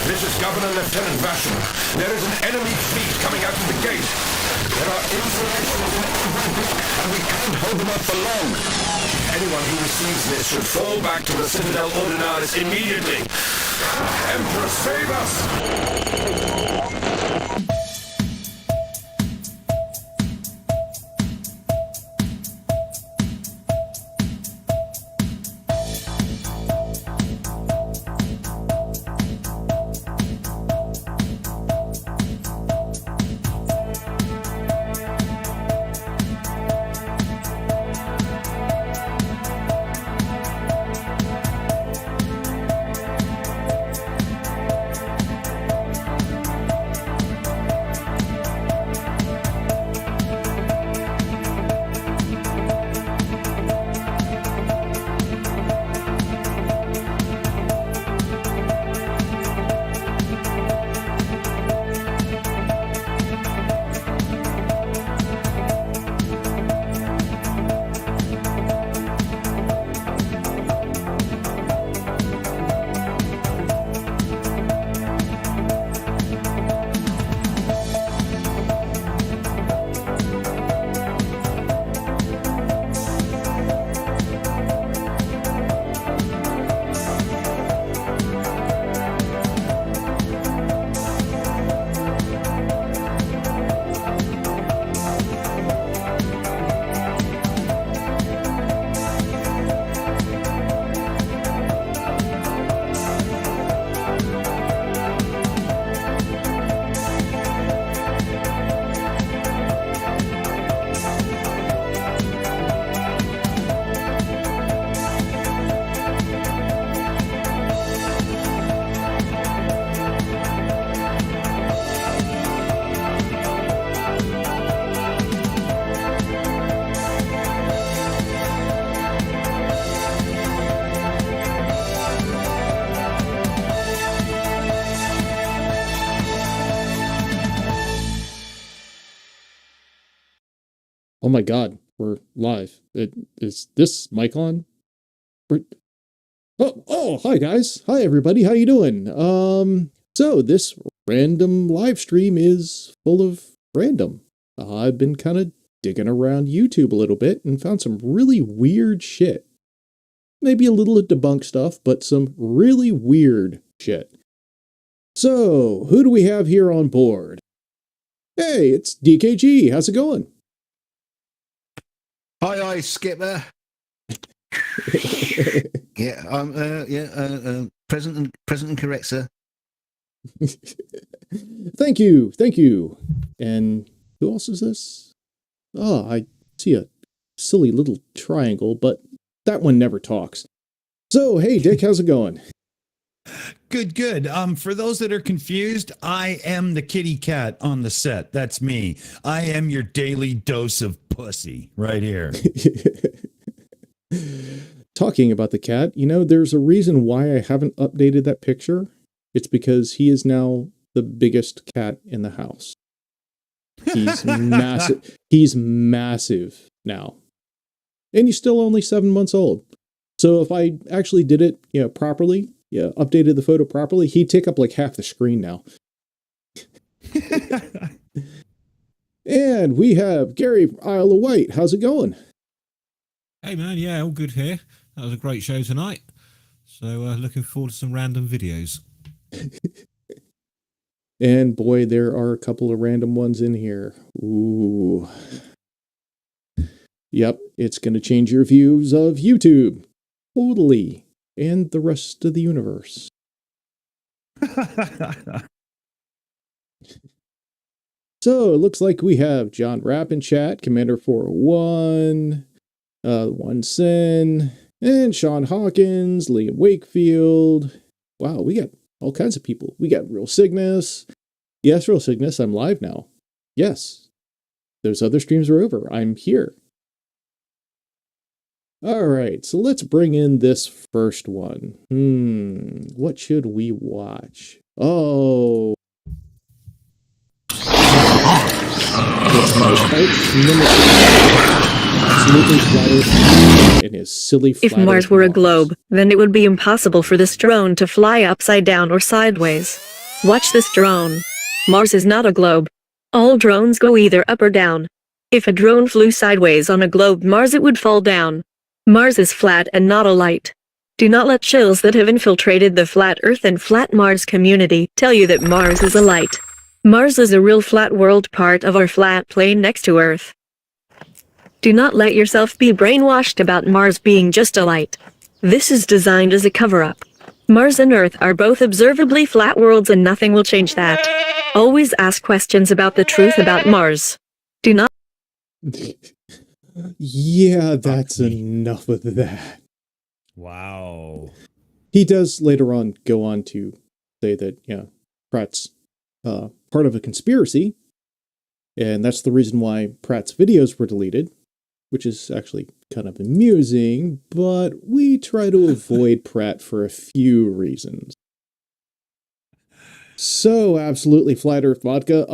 This is Governor Lieutenant Vashon. There is an enemy fleet coming out of the gate. There are installations and we can't hold them up for long. Anyone who receives this should fall back to the Citadel Ordinaris immediately. Emperor, save us! Oh my God, we're live. Is this mic on? Hi guys. Hi everybody. How you doing? So this random live stream is full of random. I've been kind of digging around YouTube a little bit and found some really weird shit. Maybe a little of debunk stuff, but some really weird shit. So, who do we have here on board? Hey, it's DKG. How's it going? Hi, Skipper. Yeah, I'm present and correct, sir. Thank you. And who else is this? Oh, I see a silly little triangle, but that one never talks. So, hey, Dick, how's it going? Good. For those that are confused, I am the kitty cat on the set. That's me. I am your daily dose of pussy right here. Talking about the cat, there's a reason why I haven't updated that picture. It's because he is now the biggest cat in the house. He's massive. He's massive now. And he's still only 7 months old. So if I actually did it, properly, updated the photo properly, he'd take up like half the screen now. And we have Gary Isle of Wight. How's it going? Hey man, yeah, all good here. That was a great show tonight. So looking forward to some random videos. And boy, there are a couple of random ones in here. Ooh. Yep, it's going to change your views of YouTube. Totally. And the rest of the universe. So, it looks like we have John Rapp in chat, Commander 401, One Sin, and Sean Hawkins, Liam Wakefield. Wow, we got all kinds of people. We got Real Cygnus. Yes, Real Cygnus, I'm live now. Yes. Those other streams are over. I'm here. All right, so let's bring in this first one. What should we watch? Oh. absolutely flat Earth and his silly flat If Mars Earth were a Mars. globe, then it would be impossible for this drone to fly upside down or sideways. Watch this drone. Mars is not a globe. All drones go either up or down. If a drone flew sideways on a globe Mars, it would fall down. Mars is flat and not a light. Do not let chills that have infiltrated the flat Earth and flat Mars community tell you that Mars is a light. Mars is a real flat world, part of our flat plane next to Earth. Do not let yourself be brainwashed about Mars being just a light. This is designed as a cover-up. Mars and Earth are both observably flat worlds and nothing will change that. Always ask questions about the truth about Mars. Do not. Yeah, that's enough of that. Wow. He does later on go on to say that, yeah, Pratt's part of a conspiracy, and that's the reason why Pratt's videos were deleted, which is actually kind of amusing, but we try to avoid Pratt for a few reasons. So, absolutely flat Earth vodka.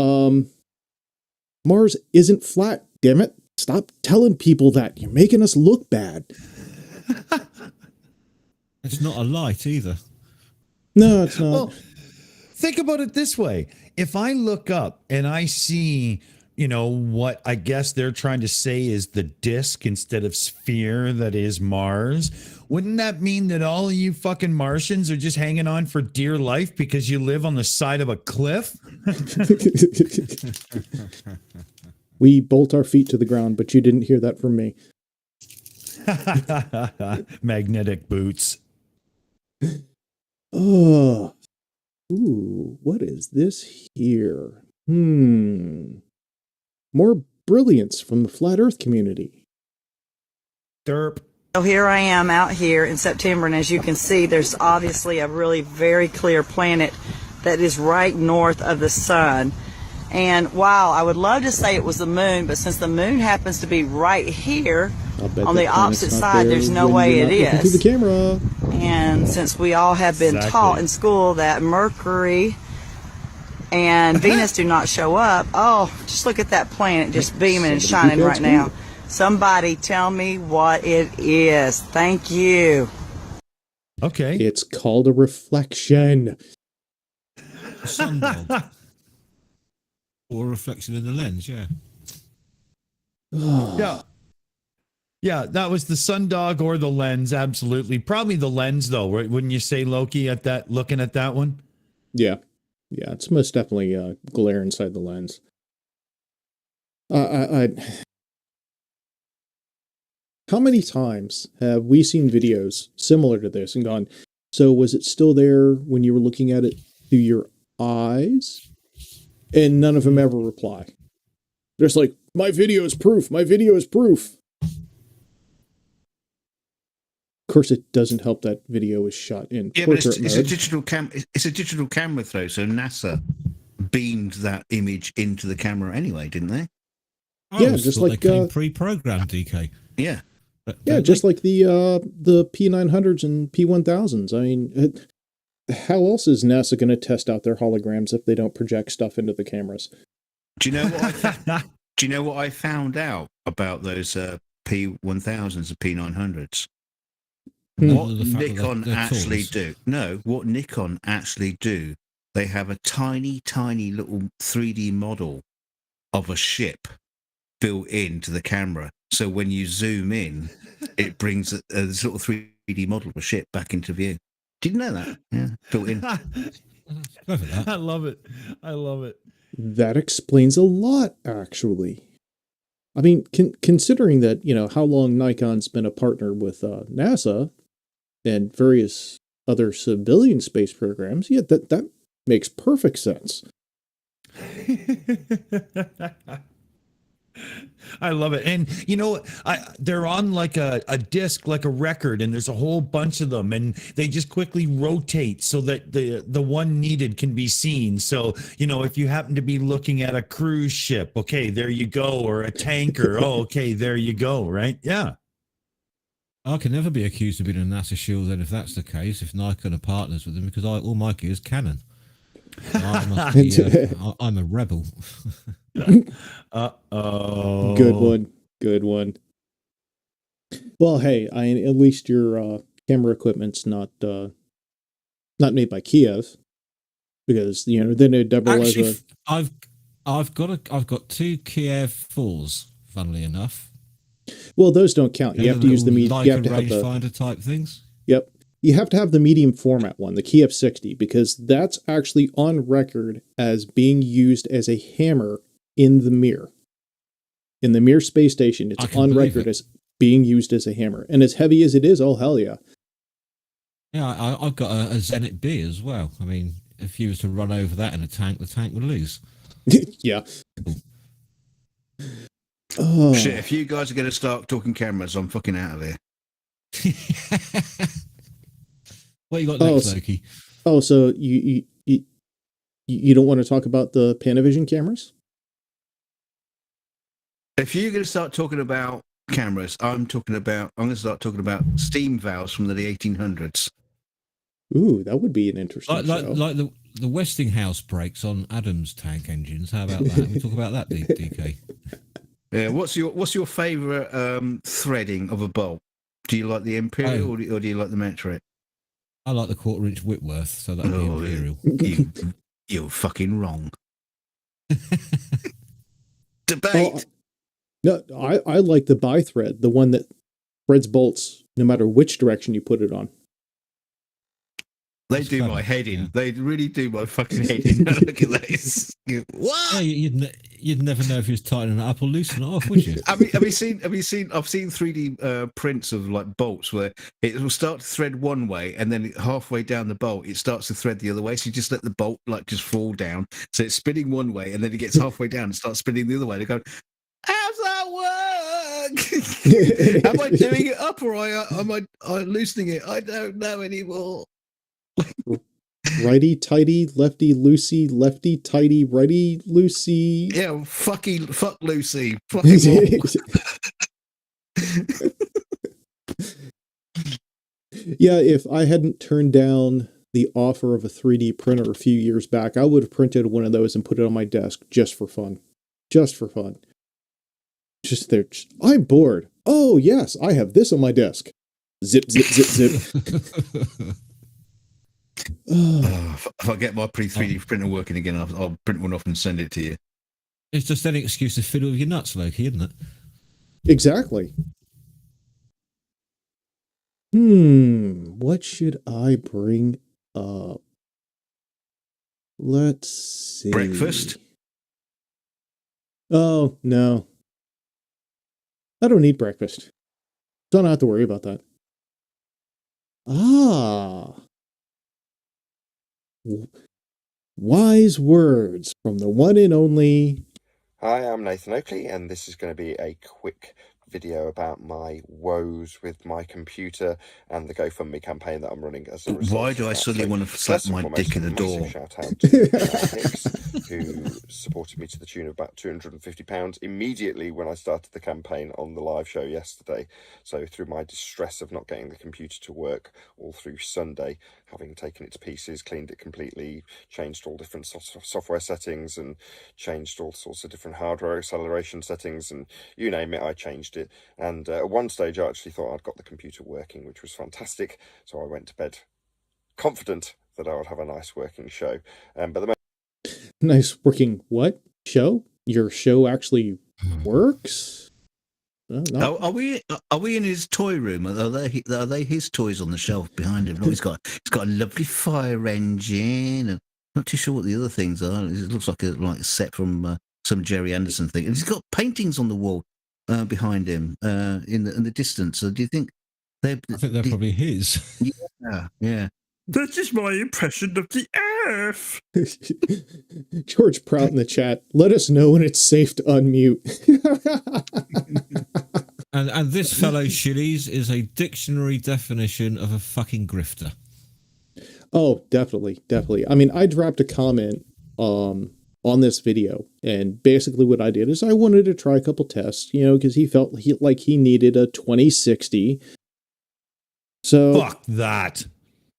Mars isn't flat, damn it. Stop telling people that. You're making us look bad. It's not a light either. No, it's not. Well, think about it this way. If I look up and I see, what I guess they're trying to say is the disk instead of sphere that is Mars, wouldn't that mean that all of you fucking Martians are just hanging on for dear life because you live on the side of a cliff? We bolt our feet to the ground, but you didn't hear that from me. Magnetic boots. Oh. Ooh, what is this here? More brilliance from the flat Earth community. Derp. So here I am out here in September, and as you can see, there's obviously a really very clear planet that is right north of the sun. And wow, I would love to say it was the moon, but since the moon happens to be right here on the opposite side, there's no way it is. To the camera. And since we all have been taught in school that Mercury and Venus do not show up, oh, just look at that planet just beaming and shining right now. Somebody tell me what it is. Thank you. Okay. It's called a reflection. A sundial. Or a reflection in the lens, yeah. Yeah, that was the sundog or the lens, absolutely. Probably the lens, though, wouldn't you say, Loki, at that, looking at that one? Yeah. Yeah, it's most definitely glare inside the lens. How many times have we seen videos similar to this and gone, so was it still there when you were looking at it through your eyes? And none of them ever reply. They're just like, my video is proof, my video is proof. Of course, it doesn't help that video is shot in portrait mode. It's a digital It's a digital camera, though. So NASA beamed that image into the camera anyway, didn't they? Yeah, just like they came pre-programmed, DK. Yeah, yeah, just like the P900s and P1000s. I mean, how else is NASA going to test out their holograms if they don't project stuff into the cameras? Do you know what I found out about those P1000s and P900s? What Nikon actually do? No, what Nikon actually do? They have a tiny, tiny little 3D model of a ship built into the camera. So when you zoom in, it brings this little 3D model of a ship back into view. Did you know that? Yeah, built in. I love it. I love it. That explains a lot, actually. I mean, considering that, how long Nikon's been a partner with NASA and various other civilian space programs, yeah, that makes perfect sense. I love it. And they're on like a disc, like a record, and there's a whole bunch of them, and they just quickly rotate so that the one needed can be seen. So, if you happen to be looking at a cruise ship, okay, there you go, or a tanker, oh, okay, there you go, right? Yeah. I can never be accused of being a NASA shield then if that's the case, if Nikon are partners with them, because all my gear is Canon. I'm a rebel. Uh-oh. Good one. Good one. Well, hey, at least your camera equipment's not made by Kiev, because then it double as Actually, a. I've got two Kiev 4s. Funnily enough, Well, those don't count. You have to use the medium. You have to have the rangefinder type things. Yep. You have to have the medium format one, the Kiev 60, because that's actually on record as being used as a hammer in the Mir. In the Mir space station, it's on record as being used as a hammer. And as heavy as it is, oh, hell yeah. Yeah, I've got a Zenit B as well. I mean, if you was to run over that in a tank, the tank would lose. Yeah. Oh. Shit, if you guys are going to start talking cameras, I'm fucking out of here. What you got next, Loki? Oh, so you don't want to talk about the Panavision cameras? If you're going to start talking about cameras, I'm going to start talking about steam valves from the 1800s. Ooh, that would be an interesting show. Like the Westinghouse brakes on Adams tank engines. How about that? We talk about that, DK. Yeah, what's your favourite threading of a bolt? Do you like the Imperial or do you like the metric? I like the 1/4-inch Whitworth, so that'd be Imperial. You're fucking wrong. Debate. No, I like the bi-thread, the one that threads bolts no matter which direction you put it on. They do my head in. Yeah. They really do my fucking head in. Look at this. What? Yeah, you'd never know if you was tightening it up or loosening it off, would you? Have you seen? I've seen 3D prints of like bolts where it will start to thread one way, and then halfway down the bolt, it starts to thread the other way. So you just let the bolt like just fall down. So it's spinning one way, and then it gets halfway down and starts spinning the other way. They go, how's that work? Am I doing it up or am I loosening it? I don't know anymore. Righty tighty, lefty loosey, lefty tighty, righty loosey. Yeah, fuck Lucy. Yeah, if I hadn't turned down the offer of a 3D printer a few years back, I would have printed one of those and put it on my desk just for fun. Just for fun. Just there. I'm bored. Oh, yes, I have this on my desk. Zip, zip, zip, zip. If I get my pre-3D printer working again, I'll print one off and send it to you. It's just an excuse to fiddle with your nuts, Loki, isn't it? Exactly. What should I bring up? Let's see. Breakfast? Oh, no. I don't need breakfast. Don't have to worry about that. Wise words from the one and only. Hi, I'm Nathan Oakley, and this is going to be a quick video about my woes with my computer and the GoFundMe campaign that I'm running as a result. Why do I suddenly want to slap my dick in the door? Shout out to Hicks, who supported me to the tune of about £250 immediately when I started the campaign on the live show yesterday. So through my distress of not getting the computer to work all through Sunday, having taken it to pieces, cleaned it completely, changed all different software settings and changed all sorts of different hardware acceleration settings, and you name it, I changed it. And at one stage I actually thought I'd got the computer working, which was fantastic. So I went to bed confident that I would have a nice working show. But the nice working what? Show? Your show actually works? Are we in his toy room? Are they his toys on the shelf behind him? No, he's got a lovely fire engine, and not too sure what the other things are. It looks like a set from some Jerry Anderson thing. And he's got paintings on the wall behind him in the distance. So do you think I think they're probably his. Yeah. That is my impression of the Earth. George Prout in the chat. Let us know when it's safe to unmute. and this fellow Shillies is a dictionary definition of a fucking grifter. Oh, definitely. I mean, I dropped a comment on this video, and basically what I did is I wanted to try a couple tests, because he felt like he needed a 2060. So fuck that.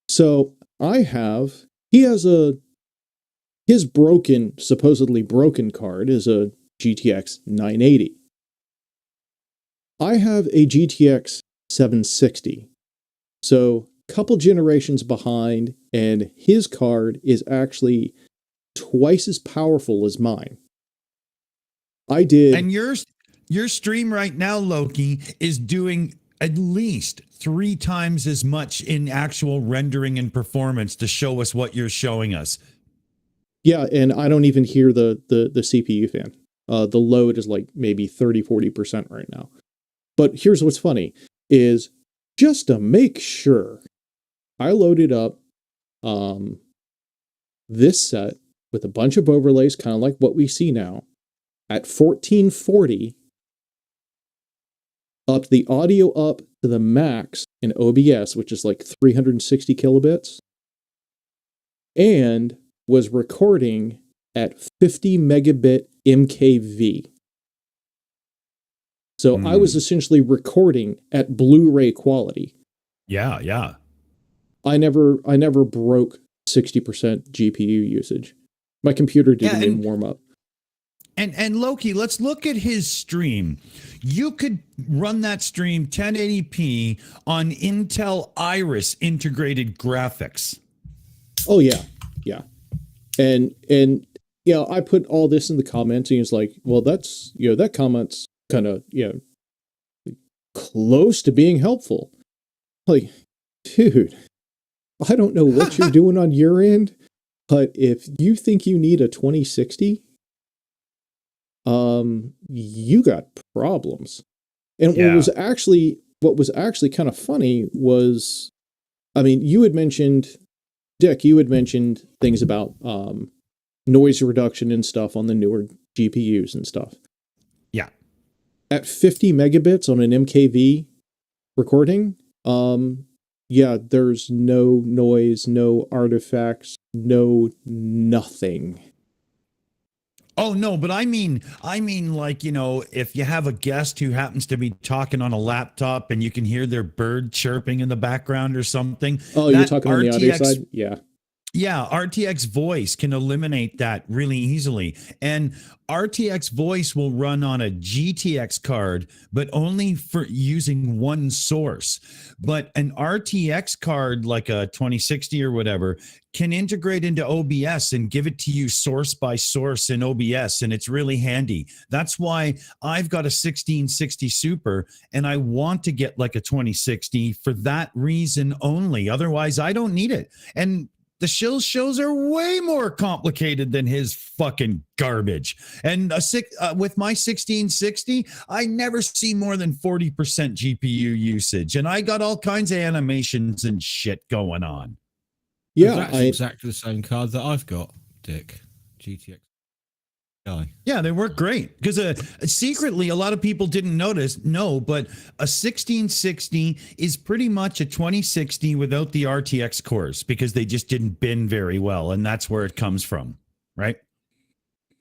So his supposedly broken card is a GTX 980. I have a GTX 760. So a couple generations behind, and his card is actually twice as powerful as mine. I did. And your stream right now, Loki, is doing at least 3 times as much in actual rendering and performance to show us what you're showing us. Yeah, and I don't even hear the CPU fan. The load is like maybe 30-40% right now. But here's what's funny is just to make sure, I loaded up this set with a bunch of overlays, kind of like what we see now, at 1440, up the audio up to the max in OBS, which is like 360 kilobits, and was recording at 50 megabit MKV. So I was essentially recording at Blu-ray quality. Yeah, yeah. I never broke 60% GPU usage. My computer didn't even warm up. And Loki, let's look at his stream. You could run that stream 1080p on Intel Iris integrated graphics. Oh yeah. Yeah. And you know, I put all this in the comments and it's like, well, that's, you know, that comment's kind of, you know, close to being helpful. Like, dude, I don't know what you're doing on your end, but if you think you need a 2060, you got problems. And what was actually kind of funny was, I mean, Dick, you had mentioned things about noise reduction and stuff on the newer GPUs and stuff. Yeah. At 50 megabits on an MKV recording, yeah, there's no noise, no artifacts, no nothing. Oh no, but I mean like, you know, if you have a guest who happens to be talking on a laptop and you can hear their bird chirping in the background or something. Oh, you're talking on the audio side? Yeah. Yeah, RTX voice can eliminate that really easily. And RTX voice will run on a GTX card, but only for using one source. But an RTX card, like a 2060 or whatever, can integrate into OBS and give it to you source by source in OBS. And it's really handy. That's why I've got a 1660 Super and I want to get like a 2060 for that reason only. Otherwise, I don't need it. And the shows are way more complicated than his fucking garbage. And with my 1660, I never see more than 40% GPU usage. And I got all kinds of animations and shit going on. Yeah, that's exactly the same card that I've got, Dick. GTX. Yeah, they work great because secretly a lot of people didn't know, but a 1660 is pretty much a 2060 without the RTX cores because they just didn't bin very well, and that's where it comes from, right?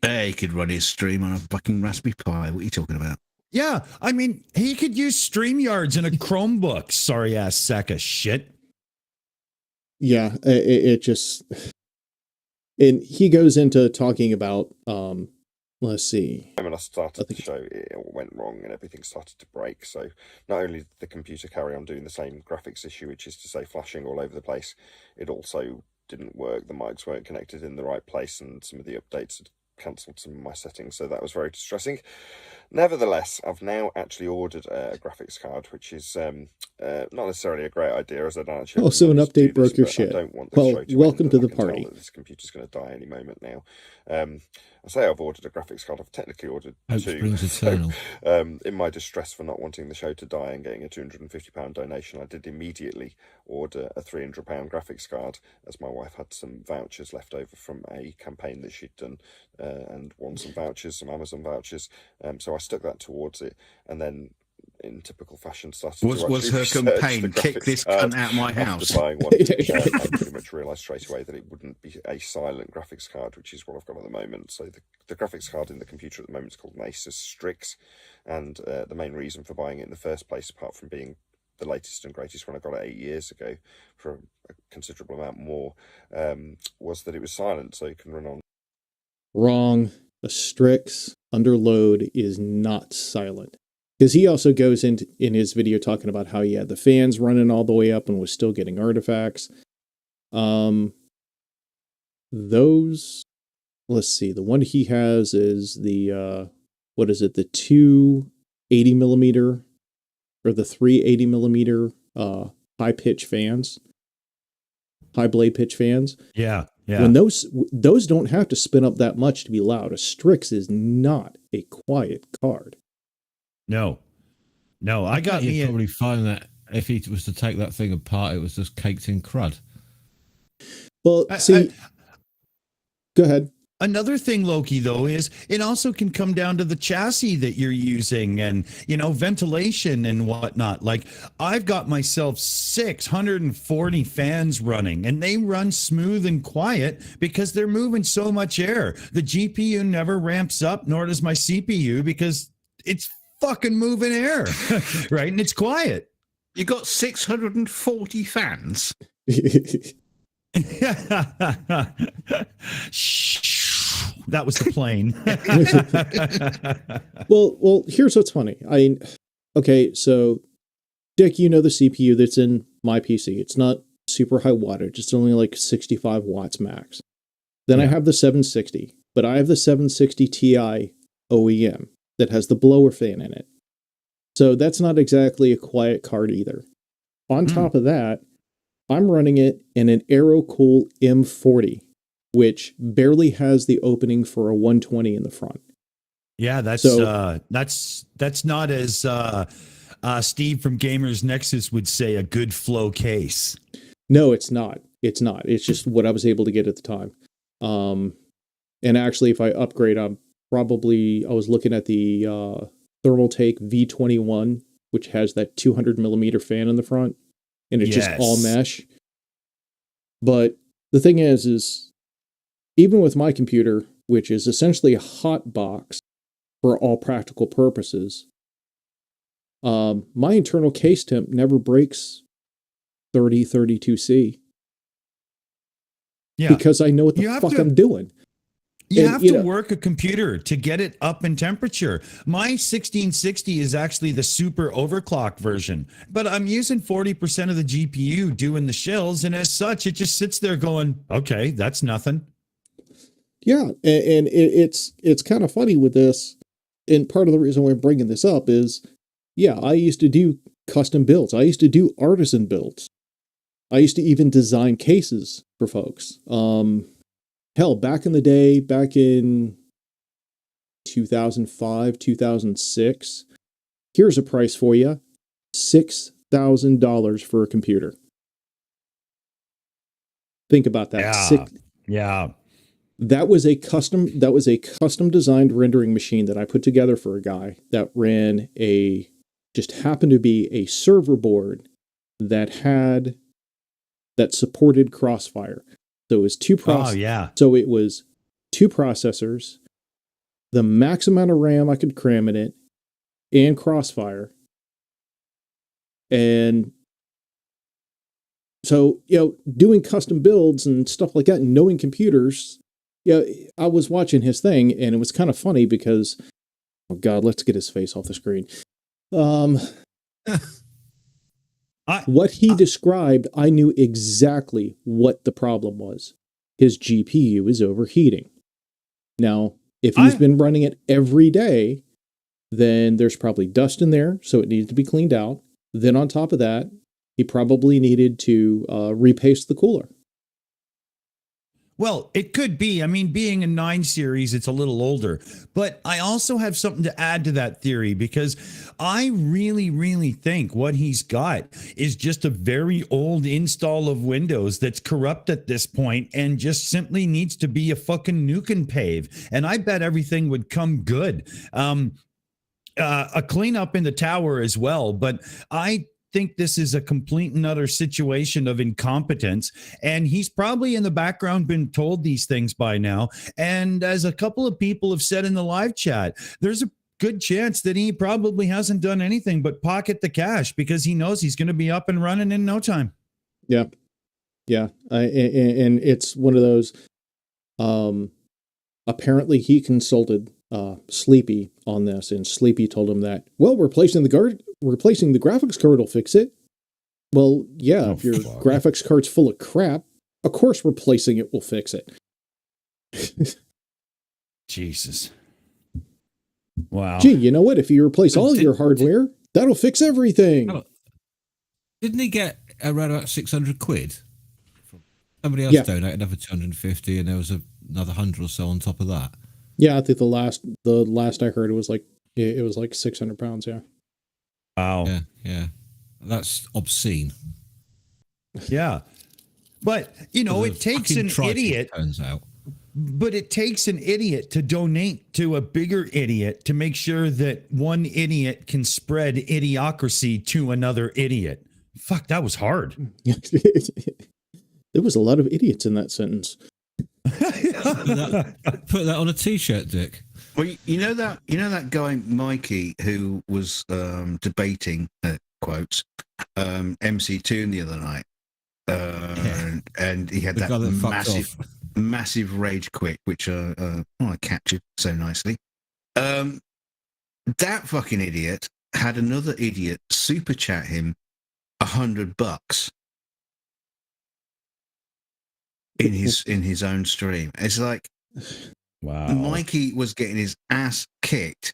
Hey, he could run his stream on a fucking Raspberry Pi. What are you talking about? Yeah, I mean, he could use StreamYards in a Chromebook. Sorry ass sack of shit. Yeah, it just. And he goes into talking about, let's see. When I started the show, it all went wrong and everything started to break. So not only did the computer carry on doing the same graphics issue, which is to say flashing all over the place, it also didn't work. The mics weren't connected in the right place and some of the updates had cancelled some of my settings. So that was very distressing. Nevertheless, I've now actually ordered a graphics card, which is not necessarily a great idea, as I don't actually. Oh, so an update broke your shit. I don't want well, welcome to the party. This computer's going to die any moment now. I say I've ordered a graphics card. I've technically ordered two. So, in my distress for not wanting the show to die and getting a £250 donation, I did immediately order a £300 graphics card, as my wife had some vouchers left over from a campaign that she'd done and won some vouchers, some Amazon vouchers. So I stuck that towards it, and then in typical fashion started was her campaign kick this cunt out of my house? After buying one, I pretty much realised straight away that it wouldn't be a silent graphics card, which is what I've got at the moment. So the graphics card in the computer at the moment is called an Asus Strix, and the main reason for buying it in the first place, apart from being the latest and greatest when I got it 8 years ago for a considerable amount more, was that it was silent, so you can run on. Wrong. The Strix under load is not silent. Because he also goes in his video talking about how he had the fans running all the way up and was still getting artifacts. Those, let's see, the one he has is the, what is it, the 280 millimeter or the 380 millimeter high pitch fans, high blade pitch fans. Yeah. Yeah. When those don't have to spin up that much to be loud. A Strix is not a quiet card. No. I got you'd me. probably find that if he was to take that thing apart, it was just caked in crud. Well, see, go ahead. Another thing, Loki, though, is it also can come down to the chassis that you're using and, ventilation and whatnot. Like, I've got myself 640 fans running, and they run smooth and quiet because they're moving so much air. The GPU never ramps up, nor does my CPU, because it's fucking moving air, right? And it's quiet. You got 640 fans? That was the plane. Well, here's what's funny. Okay, so Dick, the CPU that's in my PC. It's not super high wattage. It's only like 65 watts max. Then I have the 760, but I have the 760 Ti OEM that has the blower fan in it. So that's not exactly a quiet card either. On top of that, I'm running it in an AeroCool M40, which barely has the opening for a 120 in the front. Yeah, that's not as Steve from Gamers Nexus would say, a good flow case. No, it's not. It's not. It's just what I was able to get at the time. And actually, if I upgrade, I was looking at the Thermaltake V21, which has that 200 millimeter fan in the front, and it's just all mesh. But the thing is even with my computer, which is essentially a hot box for all practical purposes, my internal case temp never breaks 32C. Yeah. Because I know what the fuck I'm doing. You have to work a computer to get it up in temperature. My 1660 is actually the super overclock version, but I'm using 40% of the GPU doing the shills, and as such, it just sits there going, okay, that's nothing. Yeah, and it's kind of funny with this, and part of the reason why I'm bringing this up is, I used to do custom builds. I used to do artisan builds. I used to even design cases for folks. Hell, back in the day, back in 2005, 2006, here's a price for you. $6,000 for a computer. Think about that. That was a custom designed rendering machine that I put together for a guy that ran just happened to be a server board that supported Crossfire. So it was So it was two processors, the max amount of RAM I could cram in it, and Crossfire. And so, doing custom builds and stuff like that, and knowing computers, I was watching his thing, and it was kind of funny because, oh God, let's get his face off the screen. What he described, I knew exactly what the problem was. His GPU is overheating. Now, if he's been running it every day, then there's probably dust in there, so it needs to be cleaned out. Then on top of that, he probably needed to repaste the cooler. Well, it could be. I mean, being a 9 series, it's a little older. But I also have something to add to that theory, because I really, really think what he's got is just a very old install of Windows that's corrupt at this point and just simply needs to be a fucking nuke and pave. And I bet everything would come good. A cleanup in the tower as well. But I think this is a complete and utter situation of incompetence, and he's probably in the background been told these things by now. And as a couple of people have said in the live chat, there's a good chance that he probably hasn't done anything but pocket the cash because he knows he's going to be up and running in no time. And it's one of those, apparently he consulted Sleepy on this, and Sleepy told him that, well, replacing the graphics card will fix it. Well, yeah, if your graphics card's full of crap, of course replacing it will fix it. Jesus. Wow. Gee, you know what? If you replace all your hardware, that'll fix everything. Didn't he get around about 600 quid? Somebody else donated another 250, and there was another 100 or so on top of that. Yeah, I think the last I heard it was like £600. Yeah. Wow. Yeah. That's obscene. Yeah. But, it takes an idiot. Turns out. But it takes an idiot to donate to a bigger idiot to make sure that one idiot can spread idiocracy to another idiot. Fuck, that was hard. There was a lot of idiots in that sentence. Put that on a t-shirt, Dick. Well, you know that guy Mikey who was debating quotes MC2 the other night, and he had that massive rage quit, which I captured so nicely. That fucking idiot had another idiot super chat him $100 in his own stream. It's like, wow, Mikey was getting his ass kicked,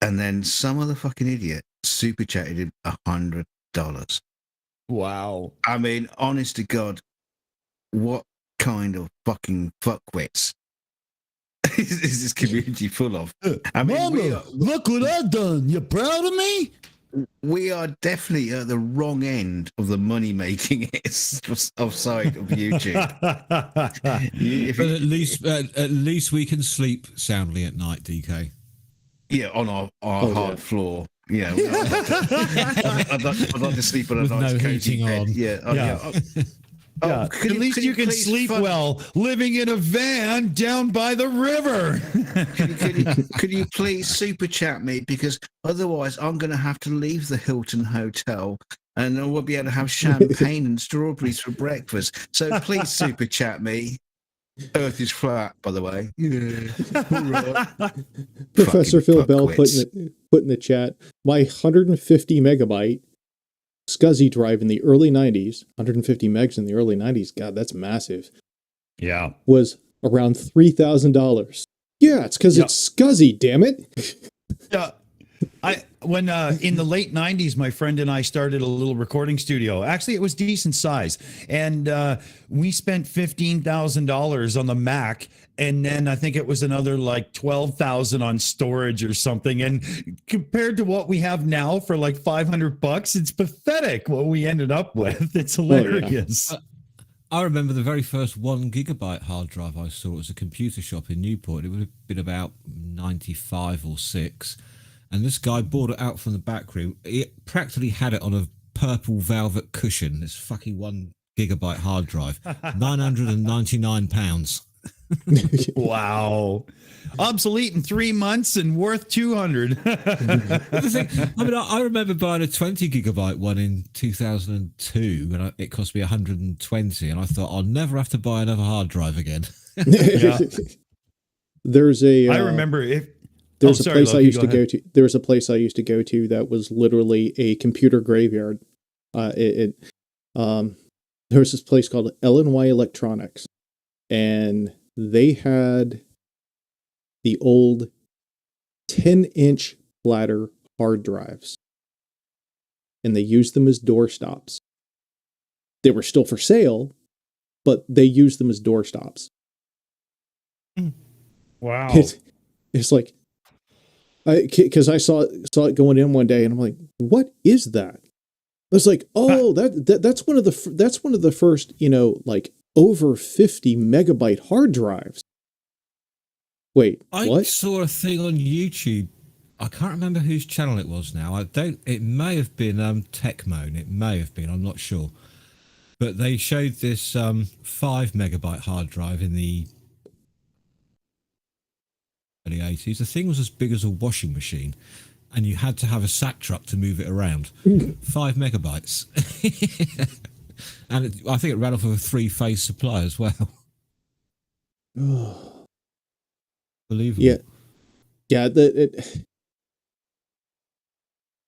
and then some other fucking idiot super chatted him $100. Wow. I mean, honest to God, what kind of fucking fuckwits is this community full of? I mean, Mama, look what I've done. You proud of me? We are definitely at the wrong end of the money-making side of YouTube. But at least we can sleep soundly at night, DK. Yeah, on our hard floor. Yeah, I'd like to sleep on a nice cozy bed. Yeah. At least you can sleep well living in a van down by the river. Could you please super chat me? Because otherwise I'm going to have to leave the Hilton Hotel and I won't be able to have champagne and strawberries for breakfast. So please super chat me. Earth is flat, by the way. Yeah. Professor Phil Bell put in the chat, my 150 megabyte SCSI drive in the early 90s, 150 megs in the early 90s, God, that's massive. Yeah. Was around $3,000. Yeah, it's because it's SCSI, damn it. Yeah. When in the late 90s, my friend and I started a little recording studio. Actually, it was decent size. And we spent $15,000 on the Mac. And then I think it was another like 12,000 on storage or something. And compared to what we have now for like $500, it's pathetic what we ended up with. It's hilarious. I remember the very first 1 gigabyte hard drive I saw. It was a computer shop in Newport. It would have been about 95 or 6. And this guy bought it out from the back room. He practically had it on a purple velvet cushion. This fucking 1 gigabyte hard drive. £999. Wow. Obsolete in 3 months and worth 200. I remember buying a 20 gigabyte one in 2002 and it cost me 120, and I thought I'll never have to buy another hard drive again. There's a I remember if there's a place I used to go to. There was a place I used to go to that was literally a computer graveyard. There was this place called L&Y Electronics, and they had the old 10-inch ladder hard drives, and they used them as doorstops. They were still for sale, but they used them as doorstops. Wow. It's like, because I saw it going in one day, and I'm like, what is that? I was like, oh, that's one of the first, like over 50 megabyte hard drives. Wait, what? I saw a thing on YouTube. I can't remember whose channel it was now. It may have been Techmoan. It may have been. I'm not sure. But they showed this 5 megabyte hard drive in the early 80s. The thing was as big as a washing machine, and you had to have a sack truck to move it around. 5 megabytes. And I think it ran off of a 3-phase supply as well. Believable. Yeah. Yeah, the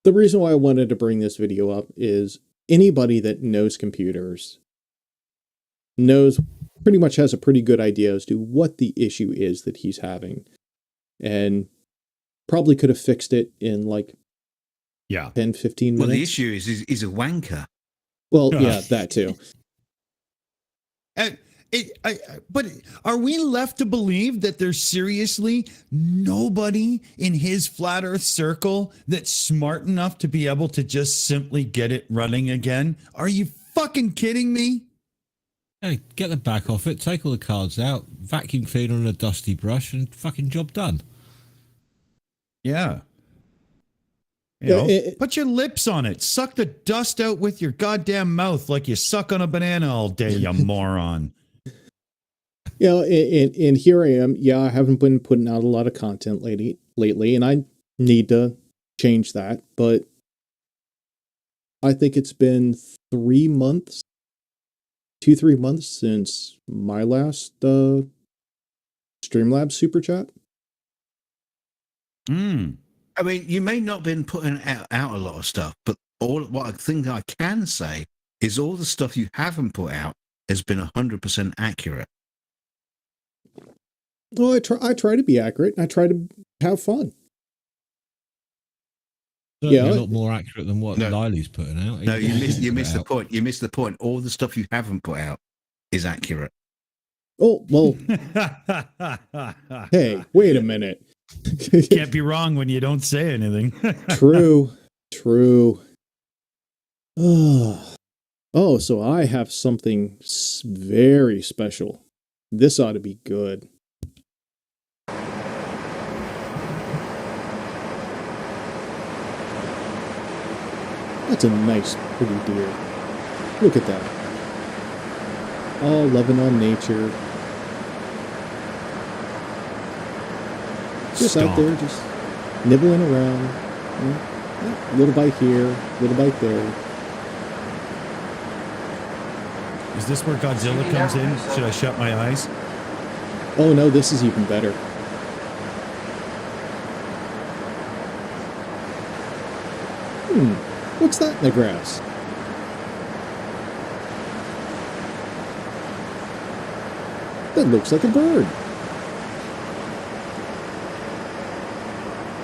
reason why I wanted to bring this video up is anybody that knows computers knows pretty much has a pretty good idea as to what the issue is that he's having, and probably could have fixed it in like 10, 15 minutes. Well, the issue is he's a wanker. Well, yeah, that too. But are we left to believe that there's seriously nobody in his flat earth circle that's smart enough to be able to just simply get it running again? Are you fucking kidding me? Hey, get the back off it, take all the cards out, vacuum cleaner and a dusty brush, and fucking job done. Yeah. You know, put your lips on it. Suck the dust out with your goddamn mouth like you suck on a banana all day, you moron. You know, and here I am. Yeah, I haven't been putting out a lot of content lately, and I need to change that. But I think it's been 3 months, 3 months since my last Streamlabs Super Chat. I mean, you may not have been putting out a lot of stuff, but what I think I can say is all the stuff you haven't put out has been 100% accurate. Well, I try to be accurate, and I try to have fun. Certainly a lot more accurate than what Liley's putting out. No, you missed the point. You missed the point. All the stuff you haven't put out is accurate. Oh, well. Hey, wait a minute. Can't be wrong when you don't say anything. True. Oh, so I have something very special. This ought to be good. That's a nice, pretty deer. Look at that. All loving on nature. Just out there, just nibbling around. You know, little bite here, little bite there. Is this where Godzilla comes in? Should I shut my eyes? Oh no, this is even better. What's that in the grass? That looks like a bird.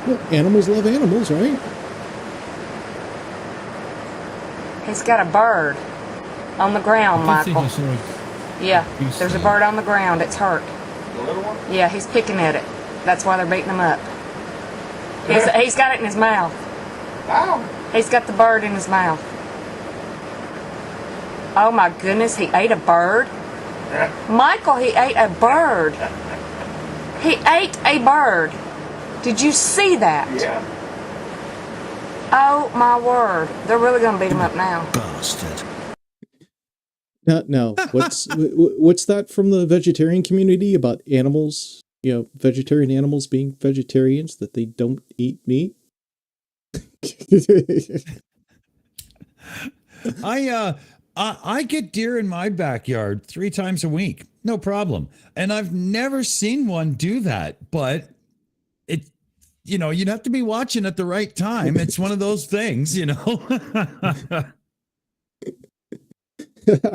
Well, animals love animals, right? He's got a bird on the ground, Michael. Yeah, there's a bird on the ground. It's hurt. The little one? Yeah, he's picking at it. That's why they're beating him up. He's got it in his mouth. Ow! He's got the bird in his mouth. Oh my goodness, he ate a bird? Michael, he ate a bird. He ate a bird. Did you see that? Yeah. Oh my word. They're really going to beat him up now. Bastard. No. What's that from the vegetarian community about animals? You know, vegetarian animals being vegetarians, that they don't eat meat. I get deer in my backyard 3 times a week, no problem, and I've never seen one do that. But it, you know, you'd have to be watching at the right time. It's one of those things, you know.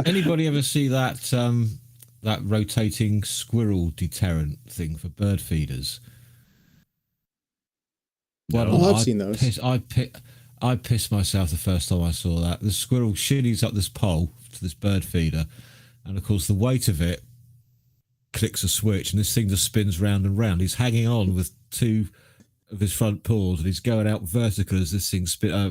Anybody ever see that that rotating squirrel deterrent thing for bird feeders? Well, I've seen those. I pissed myself the first time I saw that. The squirrel shimmies up this pole to this bird feeder, and of course the weight of it clicks a switch, and this thing just spins round and round. He's hanging on with 2 of his front paws, and he's going out vertical as this thing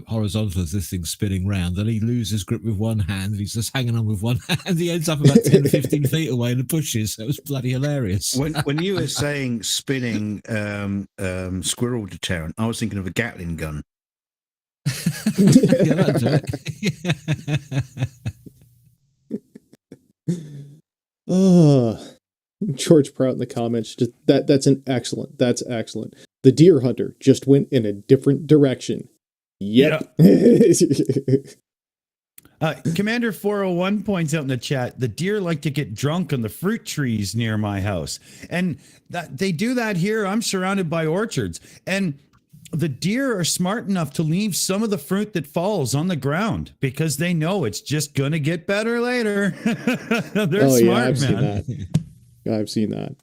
horizontal as this thing's spinning round. Then he loses grip with one hand, and he's just hanging on with one hand. He ends up about 10 or 15 feet away in the bushes. It was bloody hilarious. When you were saying spinning squirrel deterrent, I was thinking of a Gatling gun. Yeah, that'd do it. Oh, George Prout in the comments. That's excellent. The deer hunter just went in a different direction. Yep. Commander 401 points out in the chat, the deer like to get drunk on the fruit trees near my house. And they do that here. I'm surrounded by orchards. And the deer are smart enough to leave some of the fruit that falls on the ground because they know it's just going to get better later. They're smart, yeah, I've man. seen that. I've seen that.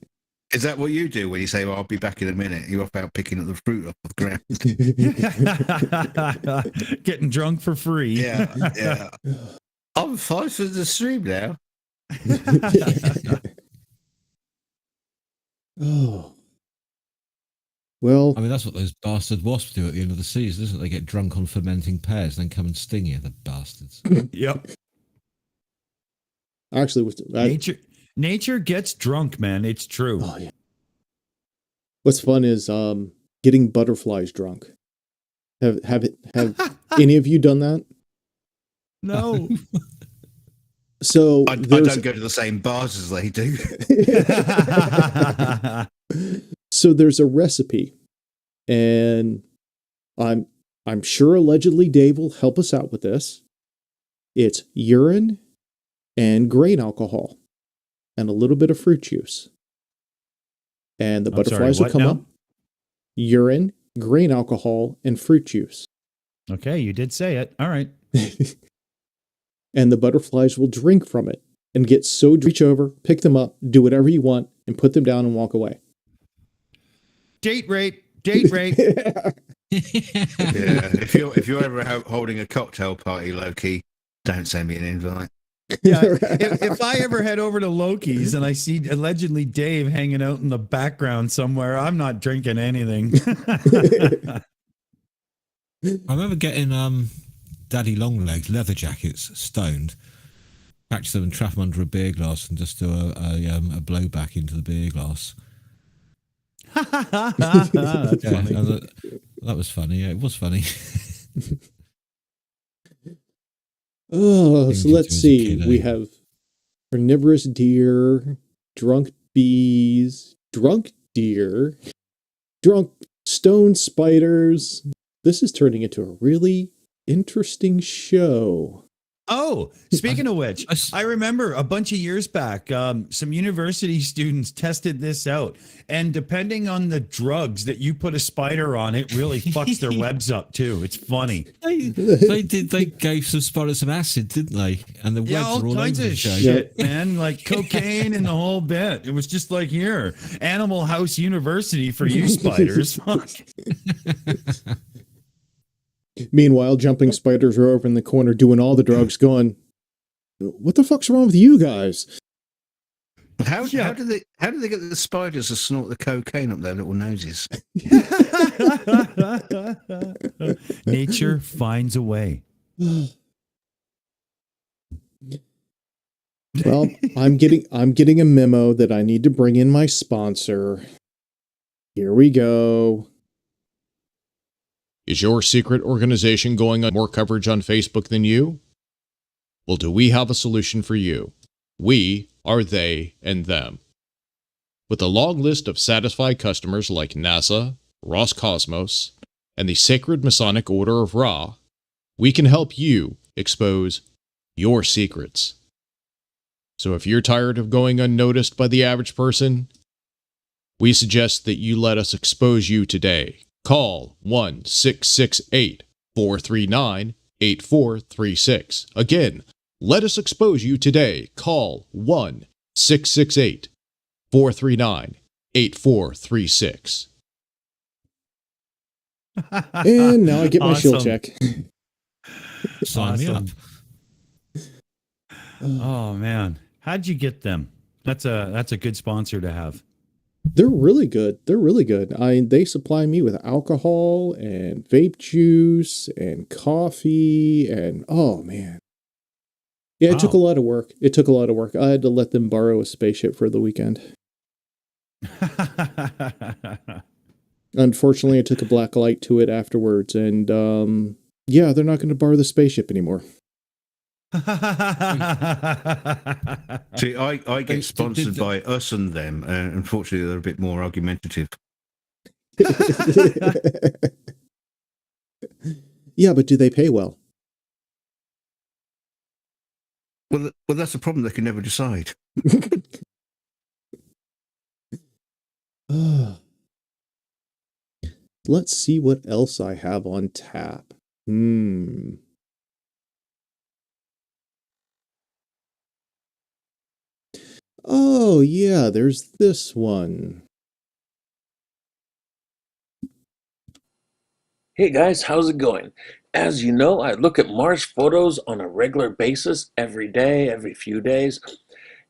Is that what you do when you say, well, I'll be back in a minute? You're off out picking up the fruit off the ground. Getting drunk for free. Yeah. I'm 5 for the stream now. Oh. Well, I mean, that's what those bastard wasps do at the end of the season, isn't it? They get drunk on fermenting pears and then come and sting you, the bastards. Yep. Actually, with nature gets drunk, man. It's true. Oh, yeah. What's fun is getting butterflies drunk. Have any of you done that? No. So I don't go to the same bars as they do. So there's a recipe, and I'm sure allegedly Dave will help us out with this. It's urine and grain alcohol and a little bit of fruit juice. And the butterflies will come up. Urine, grain alcohol, and fruit juice. Okay, you did say it. All right. And the butterflies will drink from it and get so reach over, pick them up, do whatever you want, and put them down and walk away. Date rape. Yeah. If you're ever holding a cocktail party, Loki, don't send me an invite. Yeah, if I ever head over to Loki's and I see allegedly Dave hanging out in the background somewhere, I'm not drinking anything. I remember getting Daddy Longlegs leather jackets stoned, patch them and trap them under a beer glass and just do a blowback into the beer glass. That's funny. That was funny. Yeah, it was funny. Oh, so let's see. We have carnivorous deer, drunk bees, drunk deer, drunk stone spiders. This is turning into a really interesting show. Oh, speaking of which, I remember a bunch of years back, some university students tested this out. And depending on the drugs that you put a spider on, it really fucks their webs up too. It's funny. They gave some spiders some acid, didn't they? And the webs all were all kinds over of the show. shit, man. Like cocaine and the whole bit. It was just like here, Animal House University for you spiders. Meanwhile, jumping spiders are over in the corner doing all the drugs, going, "What the fuck's wrong with you guys?" How do they get the spiders to snort the cocaine up their little noses? Nature finds a way. Well, I'm getting a memo that I need to bring in my sponsor. Here we go. Is your secret organization going on more coverage on Facebook than you? Well, do we have a solution for you? We are they and them. With a long list of satisfied customers like NASA, Roscosmos, and the Sacred Masonic Order of Ra, we can help you expose your secrets. So if you're tired of going unnoticed by the average person, we suggest that you let us expose you today. Call 1-668-439-8436. Again, let us expose you today. Call 1-668-439-8436. And now I get my shield check. Sign me up. Oh man, how'd you get them? That's a good sponsor to have. They're really good. They supply me with alcohol and vape juice and coffee and oh man. Yeah, it took a lot of work. I had to let them borrow a spaceship for the weekend. Unfortunately, I took a black light to it afterwards, and yeah, they're not going to borrow the spaceship anymore. See, I get sponsored by us and them, and unfortunately, they're a bit more argumentative. Yeah, but do they pay well? Well, that's the problem. They can never decide. Let's see what else I have on tap. Oh, yeah, there's this one. Hey guys, how's it going? As you know, I look at Mars photos on a regular basis, every day, every few days,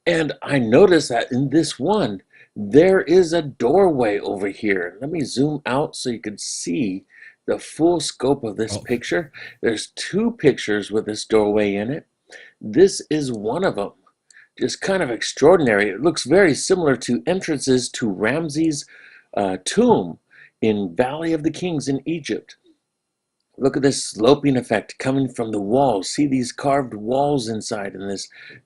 and I noticed that in this one, there is a doorway over here. Let me zoom out so you can see the full scope of this picture. There's two pictures with this doorway in it. This is one of them. Just kind of extraordinary. It looks very similar to entrances to Ramses' tomb in Valley of the Kings in Egypt. Look at this sloping effect coming from the walls. See these carved walls inside in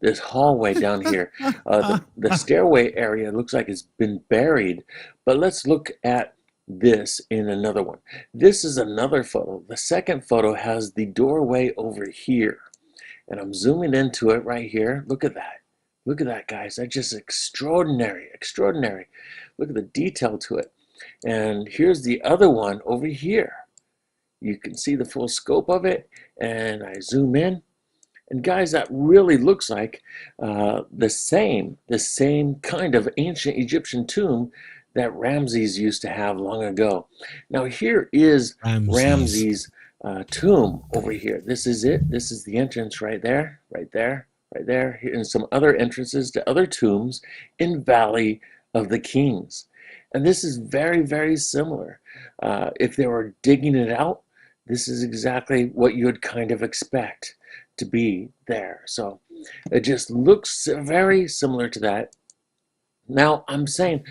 this hallway down here. The stairway area looks like it's been buried. But let's look at this in another one. This is another photo. The second photo has the doorway over here. And I'm zooming into it right here. Look at that. Look at that, guys. That's just extraordinary, extraordinary. Look at the detail to it. And here's the other one over here. You can see the full scope of it, and I zoom in. And guys, that really looks like the same kind of ancient Egyptian tomb that Ramses used to have long ago. Now here is Ramses' tomb over here. This is it. This is the entrance right there, right there, right there. And some other entrances to other tombs in Valley of the Kings. And this is very, very similar. If they were digging it out, this is exactly what you would kind of expect to be there. So it just looks very similar to that. Now I'm saying,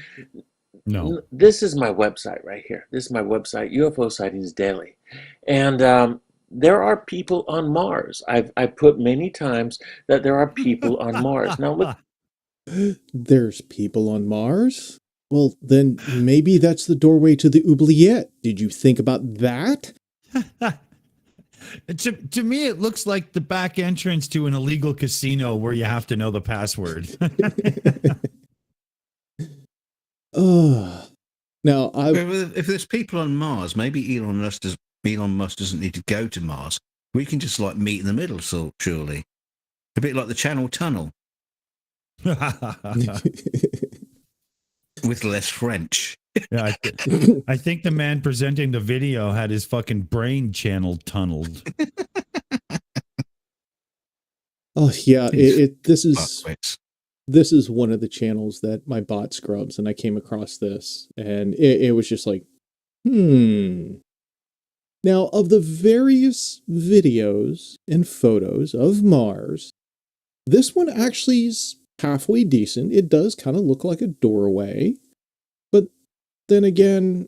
no, this is my website right here. This is my website, UFO Sightings Daily. And there are people on Mars. I put many times that there are people on Mars. Now look. There's people on Mars? Well, then maybe that's the doorway to the oubliette. Did you think about that? To me, it looks like the back entrance to an illegal casino where you have to know the password. Now, if there's people on Mars, maybe Elon Musk doesn't need to go to Mars. We can just like meet in the middle, so surely. A bit like the Channel Tunnel. With less French. Yeah, I think the man presenting the video had his fucking brain channel tunneled. Oh yeah, this is one of the channels that my bot scrubs, and I came across this, and it was just like, Now, of the various videos and photos of Mars, this one actually is halfway decent. It does kind of look like a doorway. But then again,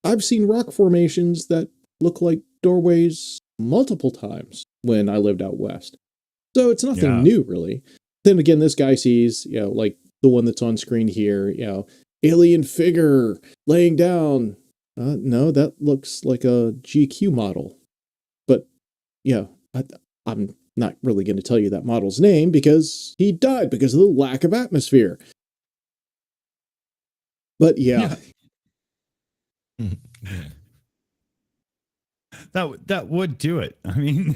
I've seen rock formations that look like doorways multiple times when I lived out west. So it's nothing new, really. Then again, this guy sees, like the one that's on screen here, alien figure laying down. No, that looks like a GQ model. But, I'm not really going to tell you that model's name because he died because of the lack of atmosphere. But yeah. That would do it. I mean,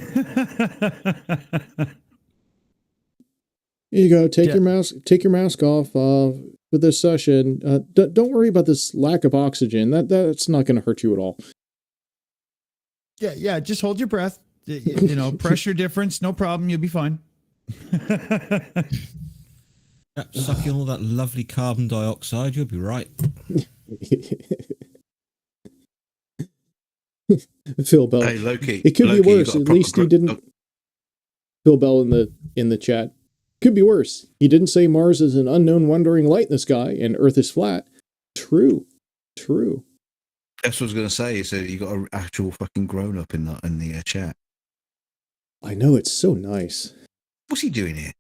here you go. Take your mask off for this session. Don't worry about this lack of oxygen. That's not going to hurt you at all. Yeah. Just hold your breath. Pressure difference, no problem. You'll be fine. Suck in all that lovely carbon dioxide. You'll be right. Phil Bell. Hey Loki. It could Loki, be worse. At least he didn't. Phil Bell in the chat. Could be worse. He didn't say Mars is an unknown wandering light in the sky and Earth is flat. True. That's what I was going to say. So you got an actual fucking grown up in the chat. I know, it's so nice. What's he doing here?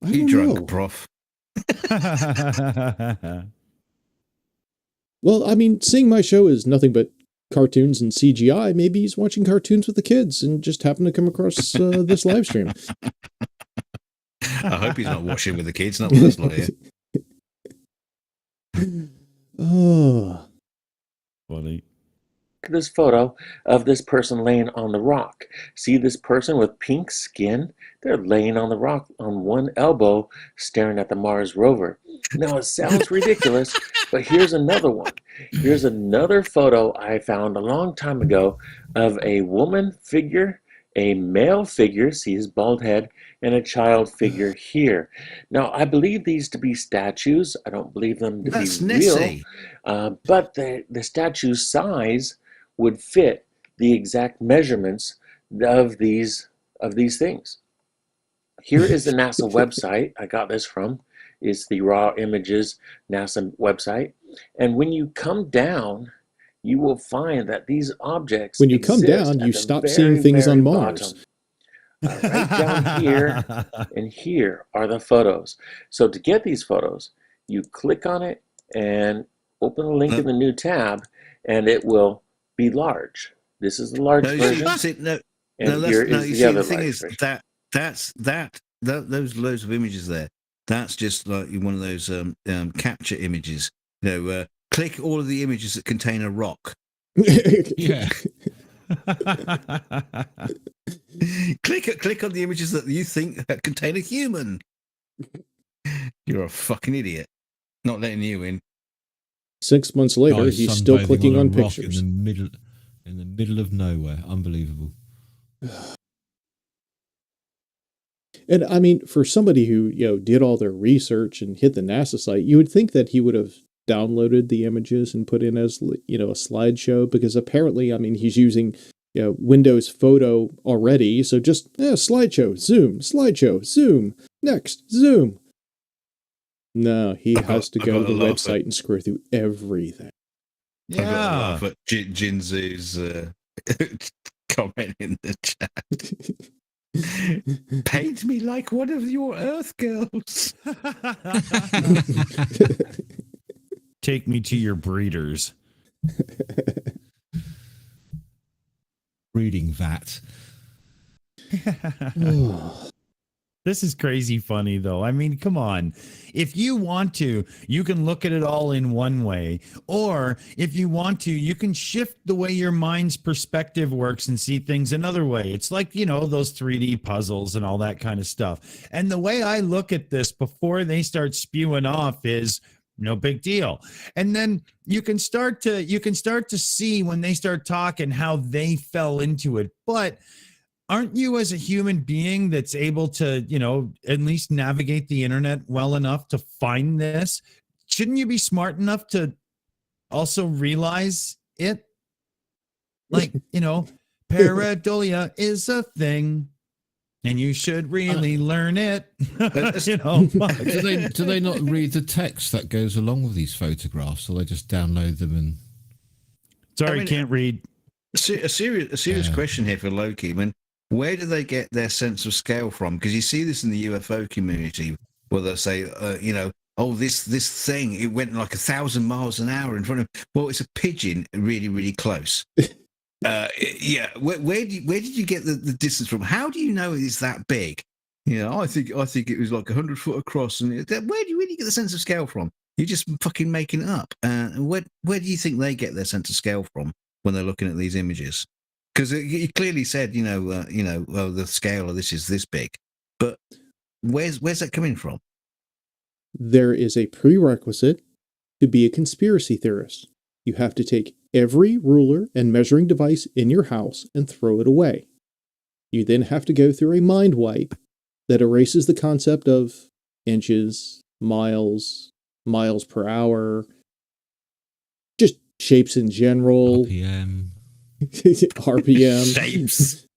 You drunk, prof. Well, I mean, seeing my show is nothing but cartoons and CGI, maybe he's watching cartoons with the kids and just happened to come across this live stream. I hope he's not watching with the kids, not with us, Lawyer. Oh, Funny. This photo of this person laying on the rock. See this person with pink skin? They're laying on the rock on one elbow, staring at the Mars rover. Now it sounds ridiculous, but here's another one. Here's another photo I found a long time ago of a woman figure, a male figure, see his bald head, and a child figure here. Now I believe these to be statues. I don't believe them to That's be Nessie. real, but the statue size would fit the exact measurements of these things. Here is the NASA website I got this from. It's the raw images NASA website. And when you come down, you will find that these objects when you come down, you stop seeing things on Mars. Right down here and here are the photos. So to get these photos, you click on it and open a link in the new tab, and it will be large. This is the large version. The thing is those loads of images there. That's just like one of those capture images. Click all of the images that contain a rock. Yeah. Click on the images that you think contain a human. You're a fucking idiot. Not letting you in. 6 months later, he's still clicking on pictures. In the middle of nowhere. Unbelievable. And I mean, for somebody who, did all their research and hit the NASA site, you would think that he would have downloaded the images and put in as, a slideshow, because apparently, I mean, he's using, Windows Photo already. So just slideshow, zoom, next, zoom. No, he has to go to the website and screw through everything. Yeah. But Jinzu's comment in the chat. Paint me like one of your Earth girls. Take me to your breeders. Breeding vat. This is crazy funny, though. I mean, come on. If you want to, you can look at it all in one way. Or if you want to, you can shift the way your mind's perspective works and see things another way. It's like, those 3D puzzles and all that kind of stuff. And the way I look at this before they start spewing off is no big deal. And then you can start to see when they start talking how they fell into it. But aren't you, as a human being that's able to, at least navigate the internet well enough to find this? Shouldn't you be smart enough to also realize it? Like, pareidolia is a thing, and you should really learn it. Do they not read the text that goes along with these photographs, or they just download them and? Sorry, can't read. A serious question here for Loki. I mean, where do they get their sense of scale from? Because you see this in the UFO community, where they'll say, this thing, it went like 1,000 miles an hour in front of. Well, it's a pigeon, really, really close. Where did you get the distance from? How do you know it's that big? I think it was like 100 foot across. And where do you get the sense of scale from? You're just fucking making it up. Where do you think they get their sense of scale from when they're looking at these images? Because you clearly said, the scale of this is this big, but where's that coming from? There is a prerequisite to be a conspiracy theorist. You have to take every ruler and measuring device in your house and throw it away. You then have to go through a mind wipe that erases the concept of inches, miles per hour, just shapes in general. RPM. Shapes.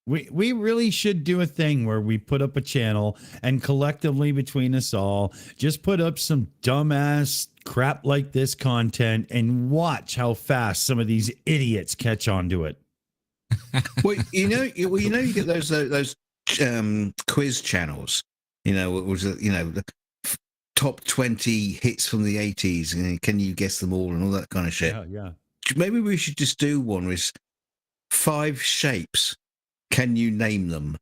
We really should do a thing where we put up a channel and collectively between us all just put up some dumbass crap like this content and watch how fast some of these idiots catch on to it. Well, you get those quiz channels. top 20 hits from the 80s, and can you guess them all and all that kind of shit. Yeah. Maybe we should just do one with 5 shapes. Can you name them?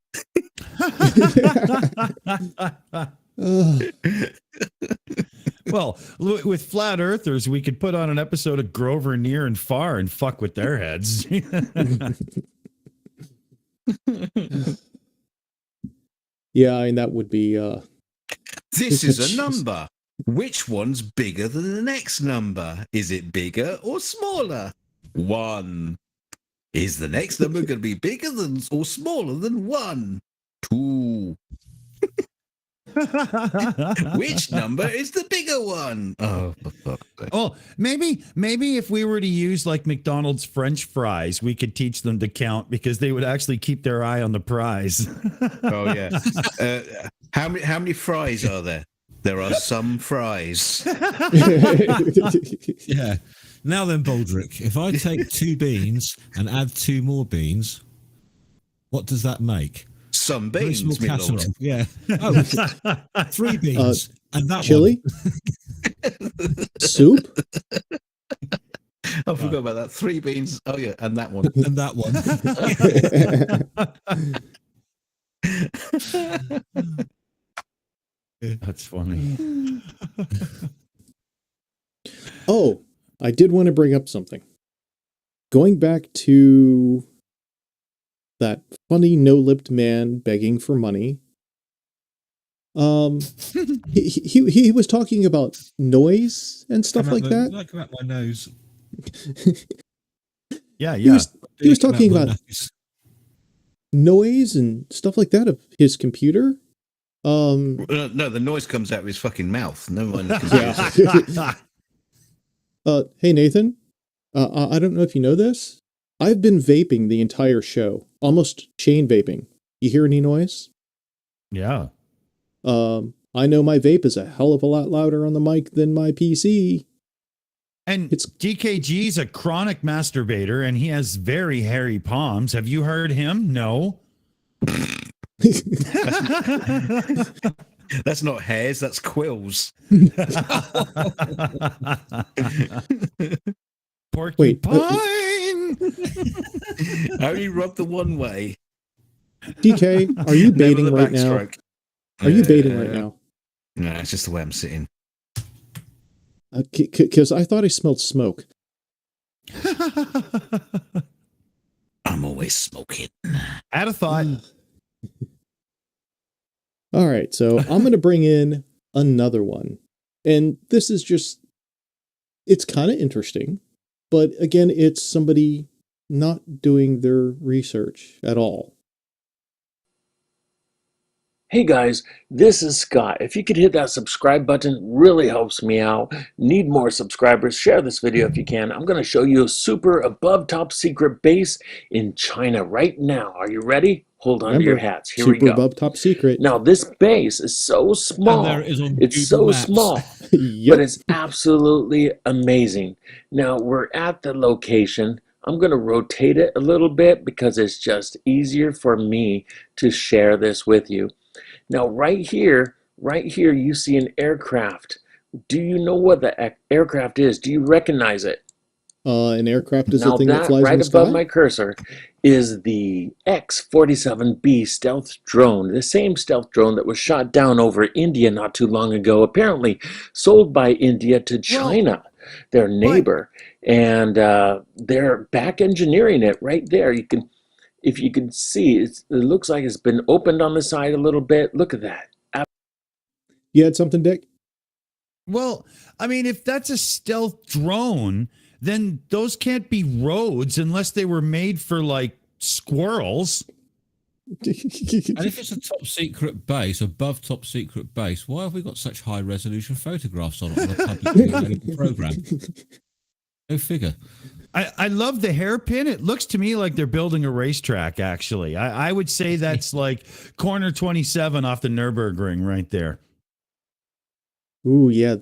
Well, with flat earthers, we could put on an episode of Grover Near and Far and fuck with their heads. Yeah, I mean, that would be... This is a number. Which one's bigger than the next number? Is it bigger or smaller? 1. Is the next number going to be bigger than or smaller than 1? 2. Which number is the bigger one? Oh, for fuck's sake. Oh, maybe if we were to use like McDonald's French fries, we could teach them to count because they would actually keep their eye on the prize. Oh yeah. How many fries are there? There are some fries. Yeah. Now then, Baldrick, if I take 2 beans and add 2 more beans, what does that make? Some Very beans, small my lord. casserole. Yeah. Oh, 3 beans. And that chili? one. Soup? I forgot about that. 3 beans. Oh yeah, and that one. And that one. That's funny. Oh, I did want to bring up something. Going back to that funny no-lipped man begging for money. He was talking about noise and stuff like that. Like about my nose. Yeah. He was talking about noise and stuff like that of his computer. No, the noise comes out of his fucking mouth. No one can Yeah. Hey Nathan, I don't know if you know this. I've been vaping the entire show, almost chain vaping. You hear any noise? Yeah. I know my vape is a hell of a lot louder on the mic than my PC. And DKG's a chronic masturbator, and he has very hairy palms. Have you heard him? No. That's not hairs, that's quills. Porcupine. I only rub the one way. DK, are you baiting right now? Are you baiting right now? No, it's just the way I'm sitting. Because I thought I smelled smoke. I'm always smoking. Had a thought. All right, so I'm going to bring in another one. And this is just, it's kind of interesting. But again, it's somebody not doing their research at all. Hey guys, this is Scott. If you could hit that subscribe button, it really helps me out. Need more subscribers. Share this video if you can. I'm going to show you a super above top secret base in China right now. Are you ready? Hold on to your hats. Here we go. Super above top secret. Now this base is so small. And there it is on It's Google so Maps. small, Yep. but it's absolutely amazing. Now we're at the location. I'm going to rotate it a little bit because it's just easier for me to share this with you. Now, right here, you see an aircraft. Do you know what the aircraft is? Do you recognize it? An aircraft is Now the thing that flies right in the above sky? my cursor is the X-47B stealth drone, the same stealth drone that was shot down over India not too long ago, apparently sold by India to China, their neighbor, and they're back engineering it right there. If you can see, it looks like it's been opened on the side a little bit. Look at that. You had something, Dick? Well, I mean, if that's a stealth drone, then those can't be roads unless they were made for like squirrels. And if it's a top secret base, above top secret base, why have we got such high resolution photographs on a publicly available program? Go figure. I love the hairpin. It looks to me like they're building a racetrack, actually. I would say that's like corner 27 off the Nürburgring right there. Ooh, yeah,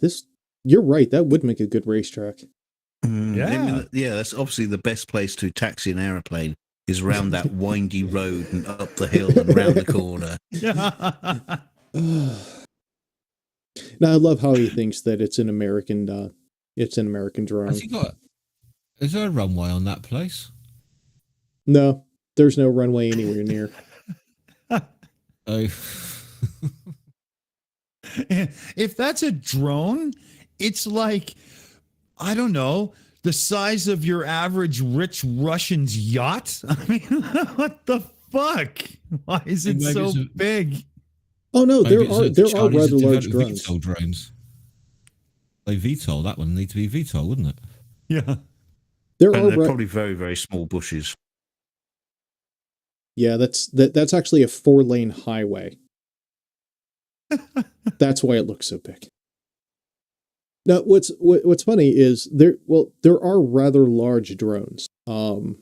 you're right. That would make a good racetrack. Yeah, that's obviously the best place to taxi an aeroplane is around that windy road and up the hill and round the corner. Now I love how he thinks that it's an American drone. Has he got? Is there a runway on that place? No, there's no runway anywhere near. Oh, If that's a drone, it's like, I don't know, the size of your average rich Russian's yacht. I mean, what the fuck? Why is it Maybe so it's a- big? Oh no, there maybe are it's a there are Chinese rather large developed drones. VTOL drones. They VTOL, that one need to be VTOL, wouldn't it? Yeah. There And are they're probably very, very small bushes. yeah, that's actually a 4-lane highway. That's why it looks so big. Now, what's funny is there are rather large drones. The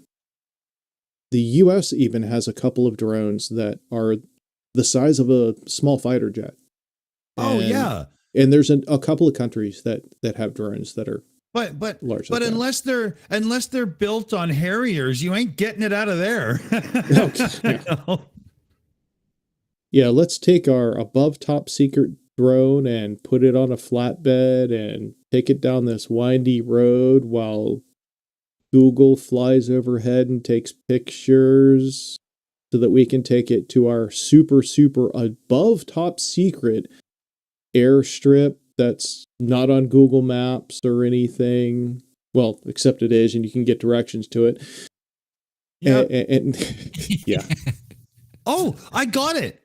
U.S. even has a couple of drones that are the size of a small fighter jet. Oh And- yeah. And there's a couple of countries that have drones that are But large. but like unless they're built on Harriers, you ain't getting it out of there. that. Yeah, let's take our above top secret drone and put it on a flatbed and take it down this windy road while Google flies overhead and takes pictures so that we can take it to our super above top secret airstrip that's not on Google Maps or anything. Well, except it is, and you can get directions to it. Yeah. And yeah. Oh, I got it.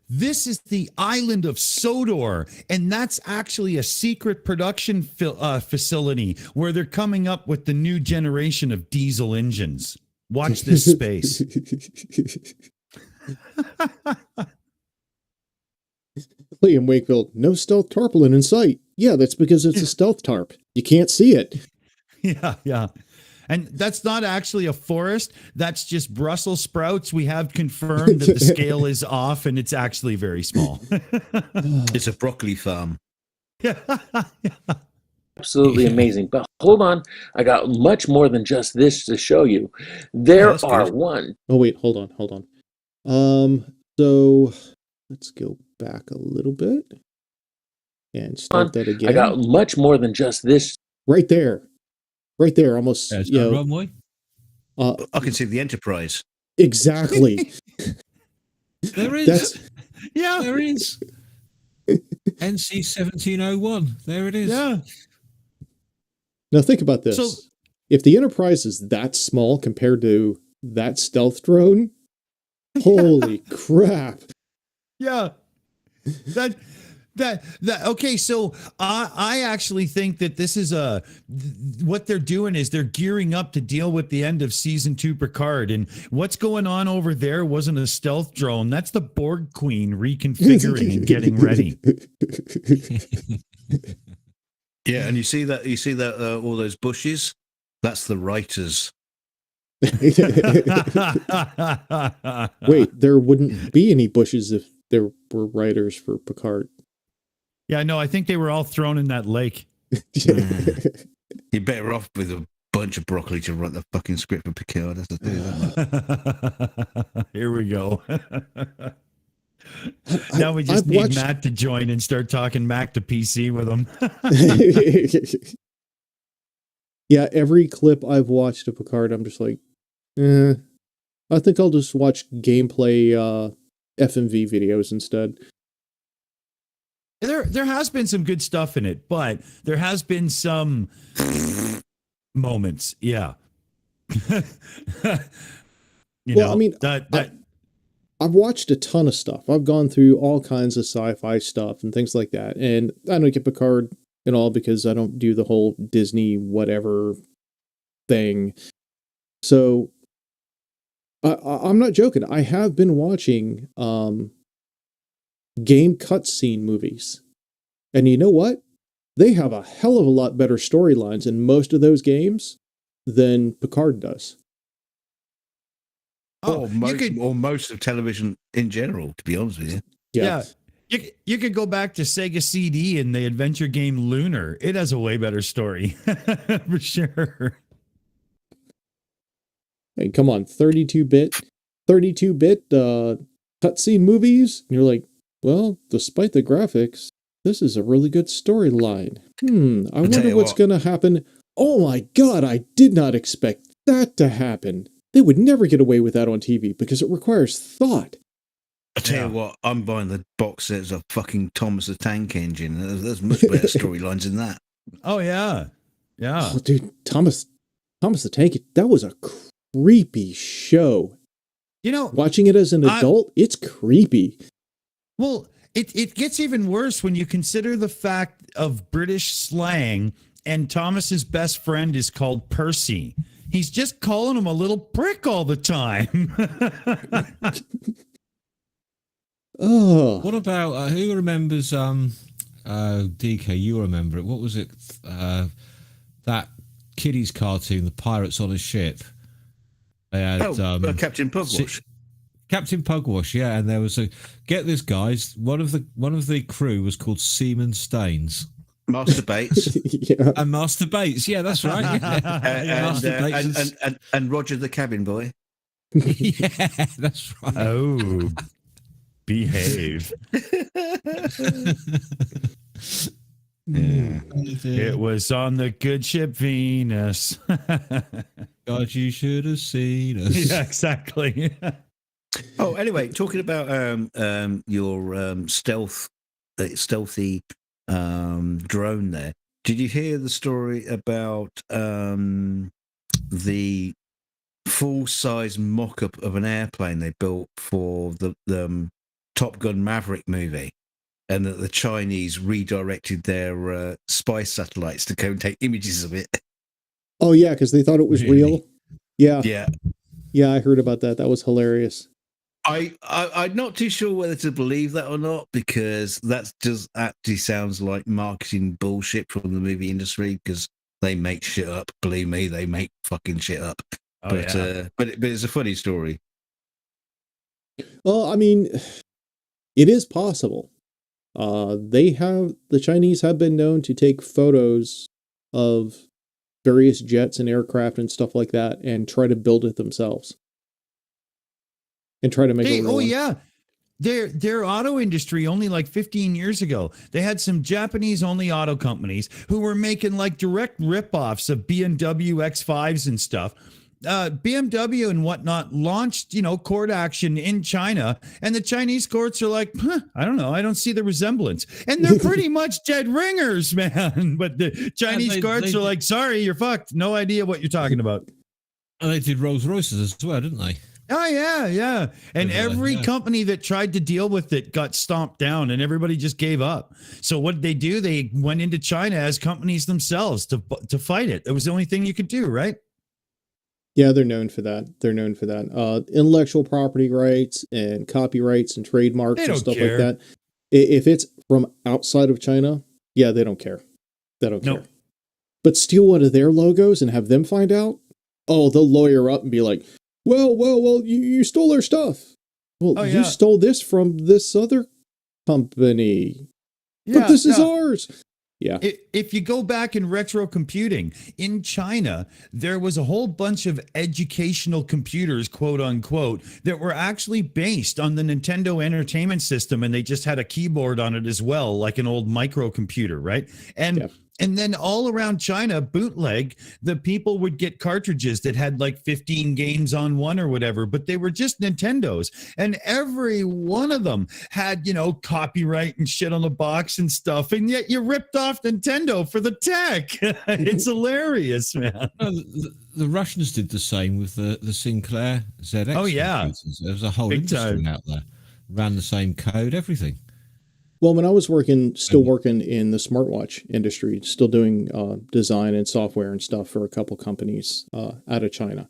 This is the island of Sodor, and that's actually a secret production facility where they're coming up with the new generation of diesel engines. Watch this space. Liam Wakefield, no stealth tarpaulin in sight. Yeah, that's because it's a stealth tarp. You can't see it. Yeah. And that's not actually a forest. That's just Brussels sprouts. We have confirmed that the scale is off and it's actually very small. It's a broccoli farm. Absolutely amazing. But hold on, I got much more than just this to show you. There that's are good. one. Oh wait, hold on. So let's go back a little bit and start that again. I got much more than just this. Right there, almost. There's You no know, runway. I can see the Enterprise. exactly. There is. That's Yeah. There is. NC 1701. There it is. Yeah. now think about this. So If the Enterprise is that small compared to that stealth drone, holy crap! yeah. That okay, so I actually think that this is what they're doing is they're gearing up to deal with the end of season 2 Picard, and what's going on over there wasn't a stealth drone. That's the Borg Queen reconfiguring and getting ready. Yeah, and you see that all those bushes? That's the writers. Wait, there wouldn't be any bushes if there were writers for Picard. Yeah, no, I think they were all thrown in that lake. You're better off with a bunch of broccoli to write the fucking script for Picard. That's the thing, isn't it? Here we go. Now we just need Matt to join and start talking Mac to PC with him. Yeah, every clip I've watched of Picard, I'm just like, I think I'll just watch gameplay FMV videos instead. There has been some good stuff in it, but there has been some moments. Yeah. I mean, I've watched a ton of stuff. I've gone through all kinds of sci-fi stuff and things like that. And I don't get Picard and all because I don't do the whole Disney whatever thing. So I'm not joking. I have been watching game cutscene movies. And you know what? They have a hell of a lot better storylines in most of those games than Picard does. Or most of television in general, to be honest with you. Yeah. You could go back to Sega CD and the adventure game Lunar. It has a way better story. For sure. Hey, come on, 32-bit cutscene movies? And you're like, well, despite the graphics, this is a really good storyline. I wonder you what's what. going to happen. Oh my God, I did not expect that to happen. They would never get away with that on TV because it requires thought. I tell you what, I'm buying the box sets of fucking Thomas the Tank Engine. There's much better storylines than that. Oh yeah, yeah. Oh, dude, Thomas the Tank, that was a creepy show. You know, Watching it as an adult, it's creepy. Well, it gets even worse when you consider the fact of British slang, and Thomas's best friend is called Percy. He's just calling him a little prick all the time. Oh. What about who remembers DK, you remember it. What was it? That kiddies cartoon, The Pirates on a Ship. They had Captain Pugwash. Captain Pugwash, yeah, and there was get this, guys, one of the crew was called Seaman Staines. Master Bates. Yeah. And Master Bates, yeah, that's right. And Roger the cabin boy. Yeah, that's right. Oh, behave. Yeah. It was on the good ship Venus. God, you should have seen us. Yeah, exactly. Oh, anyway, talking about your stealthy drone there. Did you hear the story about the full-size mock-up of an airplane they built for the Top Gun Maverick movie, and that the Chinese redirected their spy satellites to go and take images of it? Oh, yeah, because they thought it was real. Yeah. Yeah. Yeah, I heard about that. That was hilarious. I'm not too sure whether to believe that or not, because that just actually sounds like marketing bullshit from the movie industry, because they make shit up. Believe me, they make fucking shit up. Oh, but yeah. but it's a funny story. Well, I mean, it is possible. The Chinese have been known to take photos of various jets and aircraft and stuff like that and try to build it themselves. And try to make it real one. Yeah. Their auto industry only like 15 years ago, they had some Japanese only auto companies who were making like direct ripoffs of BMW X5s and stuff. BMW and whatnot launched, court action in China, and the Chinese courts are like, I don't know, I don't see the resemblance, and they're pretty much dead ringers, man. But the Chinese courts are like, sorry, you're fucked. No idea what you're talking about. And they did Rolls Royces as well, didn't they? Oh, yeah. And every company that tried to deal with it got stomped down, and everybody just gave up. So what did they do? They went into China as companies themselves to fight it. It was the only thing you could do, right? Yeah, they're known for that. Intellectual property rights and copyrights and trademarks and stuff like that. If it's from outside of China, yeah, they don't care. They don't care. But steal one of their logos and have them find out? Oh, they'll lawyer up and be like, well, you stole our stuff. Well, you stole this from this other company. Yeah, but this is ours. Yeah. If you go back in retro computing, in China, there was a whole bunch of educational computers, quote unquote, that were actually based on the Nintendo Entertainment System, and they just had a keyboard on it as well, like an old microcomputer, right? And then all around China, bootleg, the people would get cartridges that had like 15 games on one or whatever, but they were just Nintendos. And every one of them had, copyright and shit on the box and stuff. And yet you ripped off Nintendo for the tech. It's hilarious, man. The Russians did the same with the Sinclair ZX. Oh, yeah. Computers. There was a whole Big industry time out there. Ran the same code, everything. Well, when I was still working in the smartwatch industry, still doing design and software and stuff for a couple companies out of China,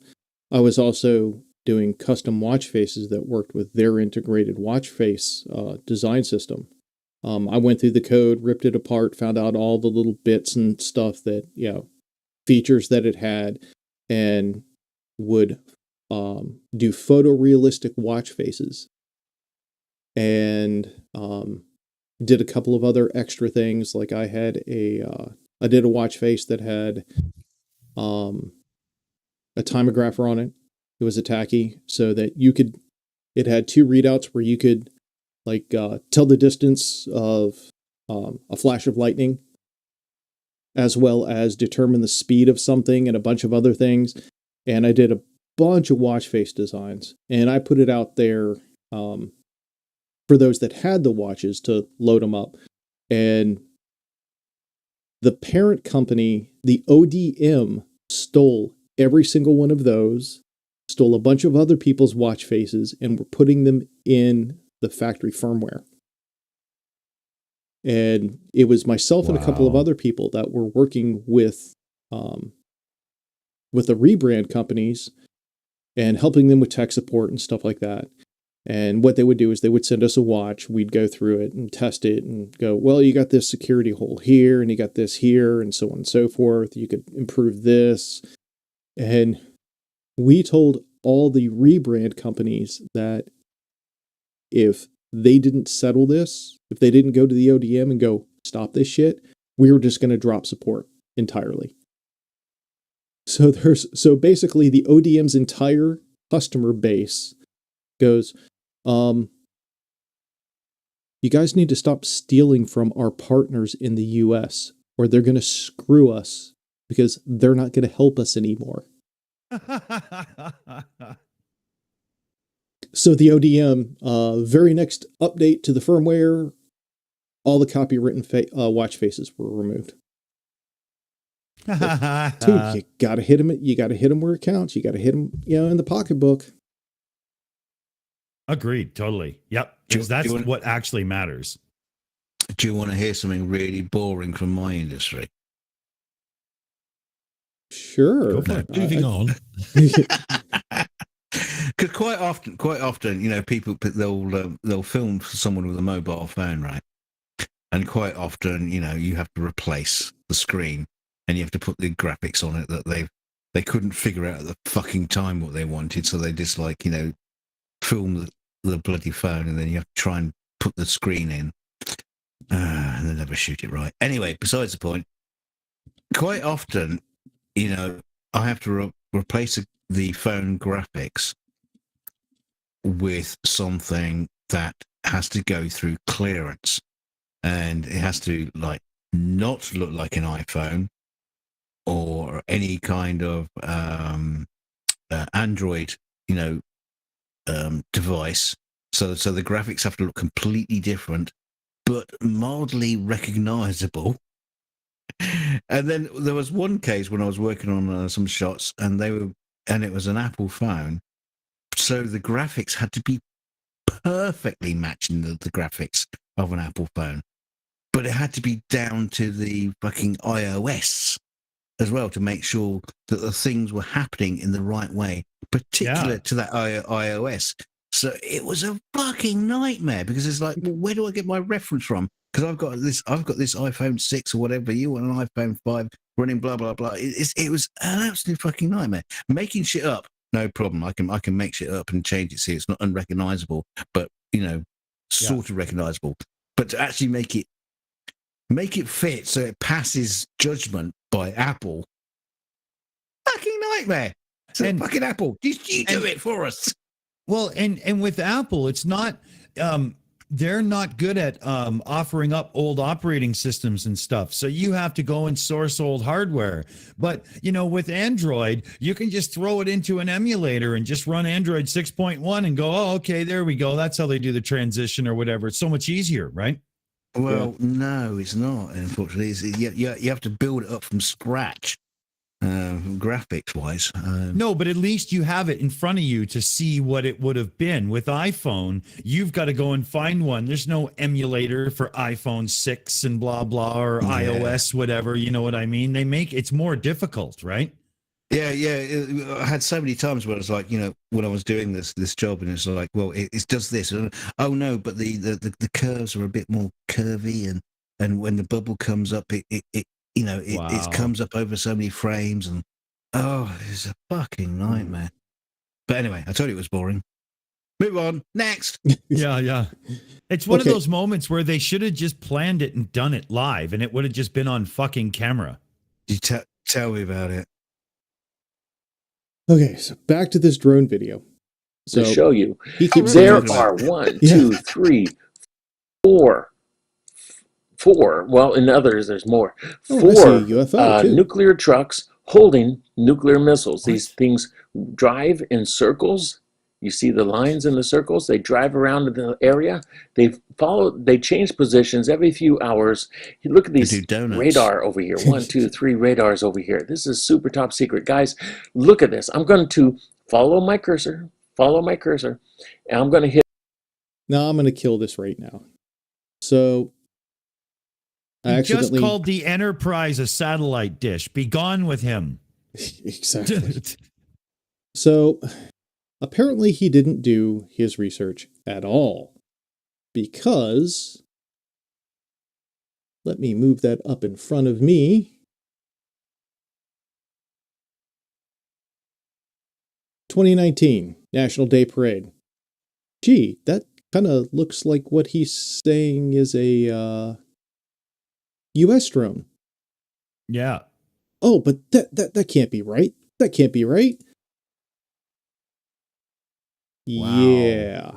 I was also doing custom watch faces that worked with their integrated watch face design system. I went through the code, ripped it apart, found out all the little bits and stuff that, features that it had, and would do photorealistic watch faces. And did a couple of other extra things, like I did a watch face that had a timographer on it. It was a tacky, so that it had two readouts where you could tell the distance of a flash of lightning, as well as determine the speed of something and a bunch of other things. And I did a bunch of watch face designs, and I put it out there for those that had the watches to load them up. And the parent company, the ODM, stole every single one of those, stole a bunch of other people's watch faces, and were putting them in the factory firmware. And it was myself and a couple of other people that were working with the rebrand companies and helping them with tech support and stuff like that. And what they would do is they would send us a watch. We'd go through it and test it and go, well, you got this security hole here and you got this here and so on and so forth. You could improve this. And we told all the rebrand companies that if they didn't settle this, if they didn't go to the ODM and go, stop this shit, we were just going to drop support entirely. So basically the ODM's entire customer base goes, you guys need to stop stealing from our partners in the US or they're going to screw us because they're not going to help us anymore. So the ODM, very next update to the firmware, all the copywritten watch faces were removed. Dude, you gotta hit them. You gotta hit them where it counts. You gotta hit them, in the pocketbook. Agreed. Totally. Yep. Because that's what actually matters. Do you want to hear something really boring from my industry? Sure. Go for it. Moving on. Because quite often, people they'll film someone with a mobile phone, right? And quite often, you have to replace the screen and you have to put the graphics on it that they couldn't figure out at the fucking time what they wanted, so they just film the bloody phone, and then you have to try and put the screen in, and they never shoot it right. Anyway, besides the point, quite often, I have to replace the phone graphics with something that has to go through clearance, and it has to not look like an iPhone or any kind of Android, device. So the graphics have to look completely different, but mildly recognizable. And then there was one case when I was working on some shots, and it was an Apple phone, so the graphics had to be perfectly matching the graphics of an Apple phone, but it had to be down to the fucking iOS as well to make sure that the things were happening in the right way, particular to that iOS. So it was a fucking nightmare, because it's like, well, where do I get my reference from? Because I've got this iPhone 6 or whatever. You want an iPhone 5 running blah blah blah. It was an absolute fucking nightmare. Making shit up, no problem. I can make shit up and change it so it's not unrecognizable, but sort of recognizable. But to actually make it fit so it passes judgment by Apple, fucking nightmare. So fucking Apple, you do it for us. Well, and with Apple, it's not, they're not good at offering up old operating systems and stuff. So you have to go and source old hardware. But, with Android, you can just throw it into an emulator and just run Android 6.1 and go, oh, okay, there we go. That's how they do the transition or whatever. It's so much easier, right? Well, no, it's not, unfortunately. You have to build it up from scratch. Graphics wise, no, but at least you have it in front of you to see what it would have been. With iPhone, you've got to go and find one. There's no emulator for iPhone 6 and blah blah, or iOS, whatever, you know what I mean? It's more difficult, right? Yeah. I had so many times where it's like, when I was doing this job, and it's like, well, it does this, and oh no, but the curves are a bit more curvy, and when the bubble comes up, it comes up over so many frames, and it's a fucking nightmare. But anyway, I told you it was boring. Move on. Next. Yeah. It's one of those moments where they should have just planned it and done it live, and it would have just been on fucking camera. You tell me about it. Okay, so back to this drone video. To show you, he keeps there are 1, 2, 3, 4 four, well, in others, there's more, Oh, I see a UFO too. nuclear trucks holding nuclear missiles. What? These things drive in circles. You see the lines in the circles. They drive around the area. They change positions every few hours. You look at They these do donuts. radar over here. 1, 2, 3 radars over here. This is super top secret. Guys, look at this. I'm going to follow my cursor, and I'm going to hit. Now I'm going to kill this right now. So I He accidentally just called the Enterprise a satellite dish. Be gone with him. Exactly. So apparently he didn't do his research at all, because let me move that up in front of me. 2019 National Day Parade. Gee, that kind of looks like what he's saying is a US drone. Yeah. Oh, but that can't be right. That can't be right. Wow. Yeah.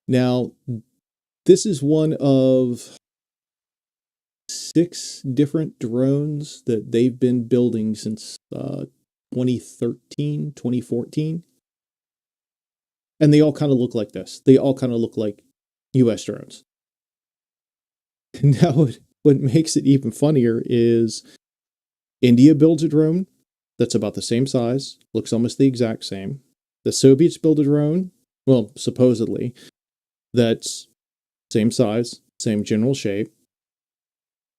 Now, this is one of 6 different drones that they've been building since 2013, 2014. And they all kind of look like this. They all kind of look like US drones. Now, what makes it even funnier is India builds a drone that's about the same size, looks almost the exact same. The Soviets build a drone, well, supposedly, that's same size, same general shape.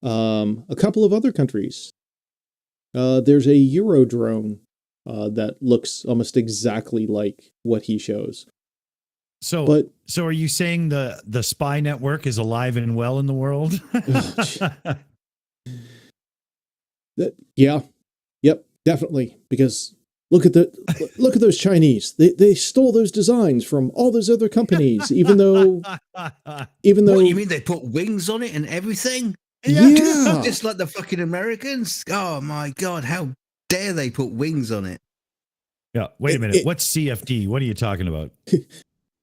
A couple of other countries. There's a Euro drone that looks almost exactly like what he shows. So are you saying the spy network is alive and well in the world? Yeah. Yep, definitely. Because look at those Chinese. They stole those designs from all those other companies, even though What, you mean they put wings on it and everything? Yeah. Just like the fucking Americans? Oh my God, how dare they put wings on it? Yeah, wait a minute. What's CFD? What are you talking about?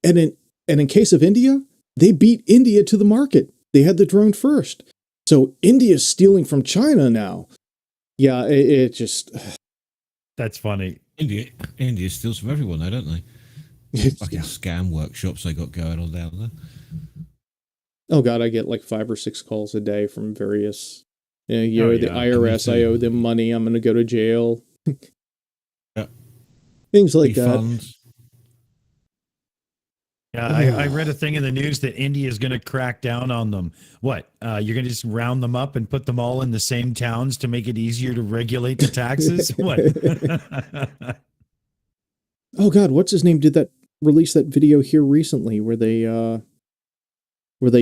And in case of India, they beat India to the market. They had the drone first. So India's stealing from China now. Yeah, it just... That's funny. India steals from everyone, though, don't they? Fucking scam workshops they got going on down there. Oh God, I get like 5 or 6 calls a day from various, the yeah, IRS, I owe them money, I'm going to go to jail. Yeah. Things like that. Refunds. Yeah, I read a thing in the news that India is going to crack down on them. What? You're going to just round them up and put them all in the same towns to make it easier to regulate the taxes? What? Oh God, what's his name release that video here recently where they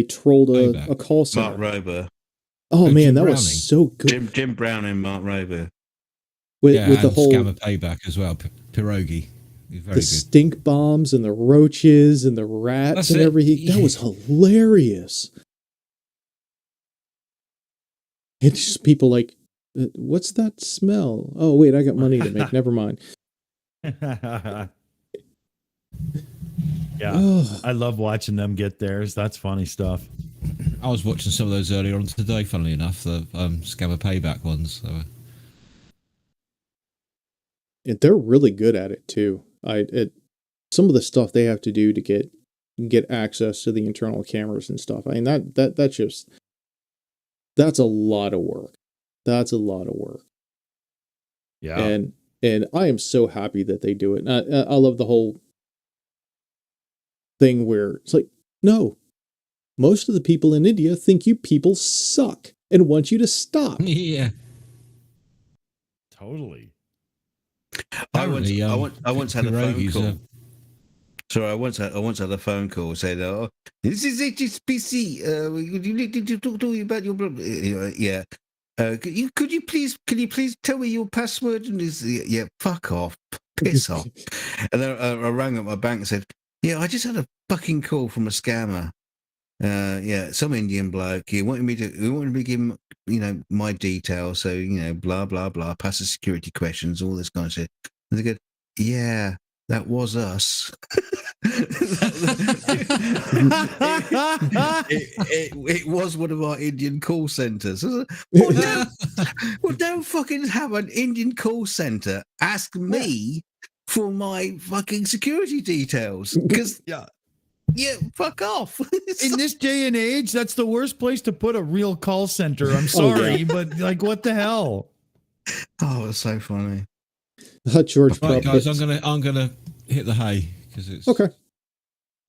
trolled a call center. Mark Rober. Oh man, Jim that Browning. was so good. Jim Brown and Mark Rober. With the whole Scammer Payback as well, Pierogi. He's very the good. stink bombs and the roaches and the rats That's and it. everything. Yeah. That was hilarious. It's just people like, what's that smell? Oh wait, I got money to make. Never mind. Yeah, I love watching them get theirs. That's funny stuff. I was watching some of those earlier on today, funnily enough, the Scammer Payback ones. So. They're really good at it too. Some of the stuff they have to do to get access to the internal cameras and stuff. I mean that's a lot of work. That's a lot of work. Yeah. And I am so happy that they do it. I love the whole thing where it's like, no, most of the people in India think you people suck and want you to stop. Yeah. Totally. I once had a phone call. pierogies, Sorry, I once had a phone call saying, "Oh, this is HSBC. Would you need to talk to me about your problem?" Yeah. Could you please tell me your password? And yeah, fuck off, piss off. And then I rang up my bank and said, "Yeah, I just had a fucking call from a scammer. Yeah, some Indian bloke. He wanted me to give him, my details. So, blah, blah, blah, pass the security questions, all this kind of shit." And they go, "Yeah, that was us." It it was one of our Indian call centers. Well, don't fucking have an Indian call center ask me for my fucking security details. Because, yeah, fuck off. In this day and age, that's the worst place to put a real call center. I'm sorry, but like, what the hell? Oh, it's so funny. George, right, guys, I'm gonna hit the hay because it's okay.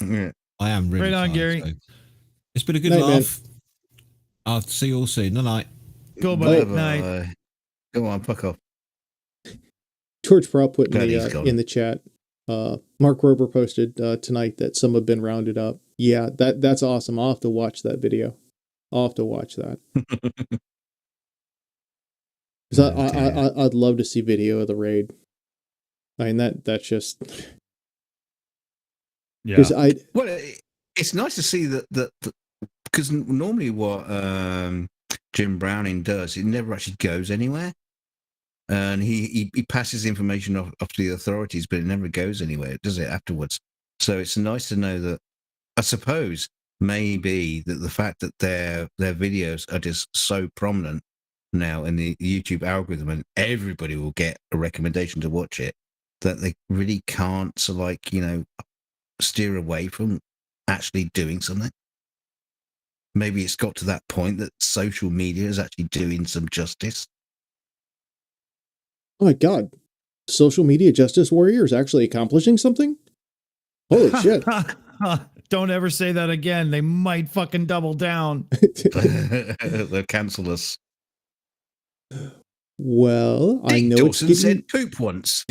Yeah, I am really right on, tired, Gary. So it's been a good Night, laugh. Man. I'll see you all soon. Night. Go bye. Night. Go on, fuck off. George Prop put in the chat. Mark Rober posted tonight that some have been rounded up. Yeah, that's awesome. I'll have to watch that video. I'll have to watch that. Because I'd love to see video of the raid. I mean, that's just... Yeah. Well, it's nice to see that because normally what Jim Browning does, it never actually goes anywhere. And he passes information off to the authorities, but it never goes anywhere, does it, afterwards? So it's nice to know that, I suppose, maybe that the fact that their videos are just so prominent now in the YouTube algorithm and everybody will get a recommendation to watch it, that they really can't, steer away from actually doing something. Maybe it's got to that point that social media is actually doing some justice. Oh my God. Social media justice warriors actually accomplishing something? Holy shit. Don't ever say that again. They might fucking double down. They'll cancel us. Well, I know Dawson it's getting... said poop once.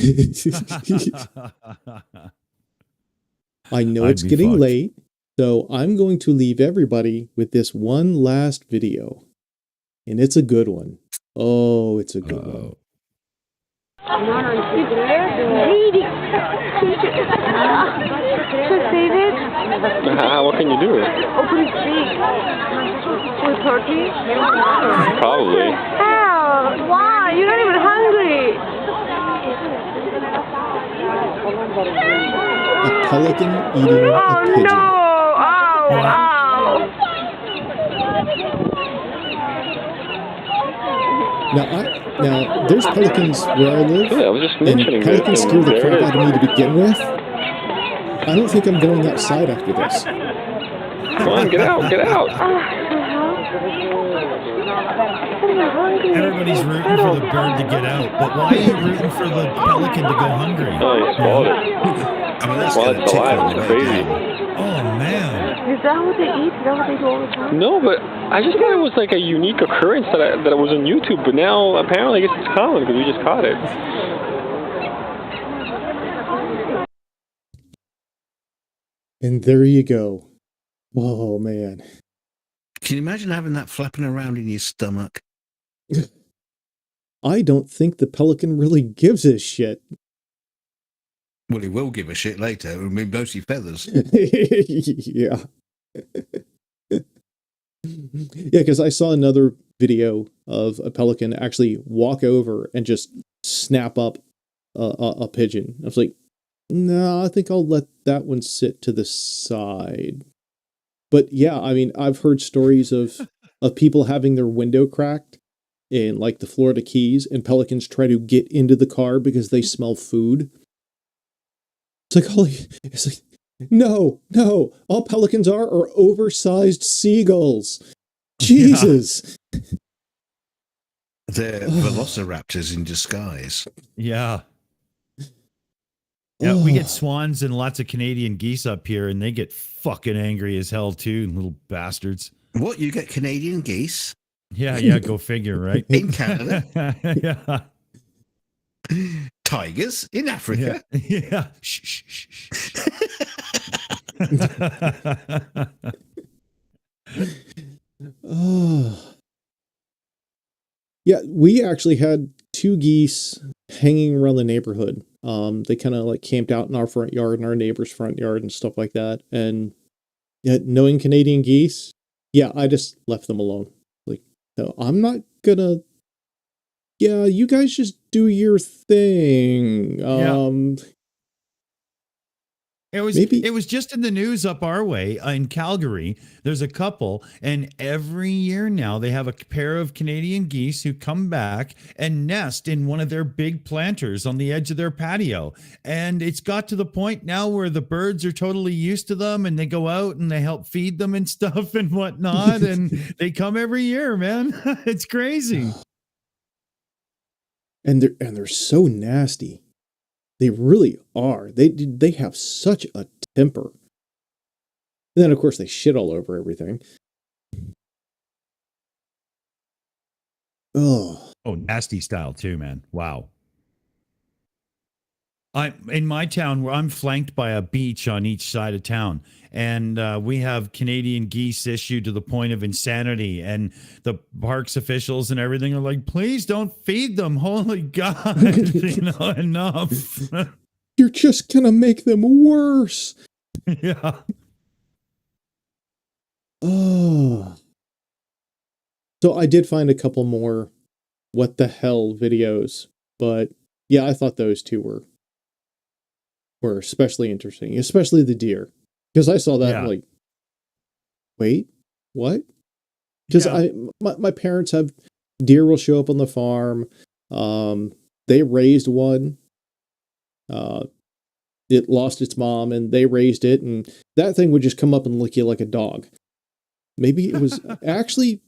I know it's getting late, so I'm going to leave everybody with this one last video. And it's a good one. Oh, it's a good one. What can you do? Open speak. With turkey? Probably. Hell, why? You're not even hungry. A pelican eating a pigeon. No! Oh, wow! Now, there's pelicans where I live, yeah, I was just and pelicans scare the crap out of me to begin with. I don't think I'm going outside after this. Come on, get out, get out! Everybody's rooting for the bird to get out, but why are you rooting for the pelican to go hungry? Oh, he swallowed it. I mean, that's While it's alive, it's crazy. Oh, man. Is that what they eat? Is that what they do all the time? No, but I just thought it was like a unique occurrence that it was on YouTube, but now apparently I guess it's common because we just caught it. And there you go. Oh, man. Can you imagine having that flapping around in your stomach? I don't think the pelican really gives a shit. Well, he will give a shit later. I mean, mostly feathers. Yeah. Yeah, because I saw another video of a pelican actually walk over and just snap up a pigeon. I was like, no, I think I'll let that one sit to the side. But yeah, I mean, I've heard stories of people having their window cracked in like the Florida Keys, and pelicans try to get into the car because they smell food. It's like, no, all pelicans are oversized seagulls. Jesus. They're velociraptors in disguise. Yeah. Yeah, we get swans and lots of Canadian geese up here, and they get fucking angry as hell too, little bastards. What, you get Canadian geese? Yeah, go figure, right? In Canada? Yeah. Tigers in Africa? Yeah. Shh. Oh. Yeah, we actually had 2 geese hanging around the neighborhood. They kind of like camped out in our front yard and our neighbor's front yard and stuff like that. And yeah, knowing Canadian geese, yeah, I just left them alone. Like, no, I'm not gonna. Yeah, you guys just do your thing. It was just in the news up our way in Calgary. There's a couple, and every year now they have a pair of Canadian geese who come back and nest in one of their big planters on the edge of their patio. And it's got to the point now where the birds are totally used to them, and they go out and they help feed them and stuff and whatnot. And they come every year, man. It's crazy. And they're so nasty. They really are. They have such a temper. And then of course they shit all over everything. Oh, nasty style too, man. Wow. I'm in my town where I'm flanked by a beach on each side of town, and we have Canadian geese issued to the point of insanity, and the parks officials and everything are like, please don't feed them. Holy God, enough. You're just gonna make them worse. Yeah. Oh. So I did find a couple more what the hell videos, but yeah, I thought those two were especially interesting, especially the deer. Because I saw that like, wait, what? Because my parents have deer will show up on the farm. They raised one. It lost its mom and they raised it, and that thing would just come up and lick you like a dog. Maybe it was actually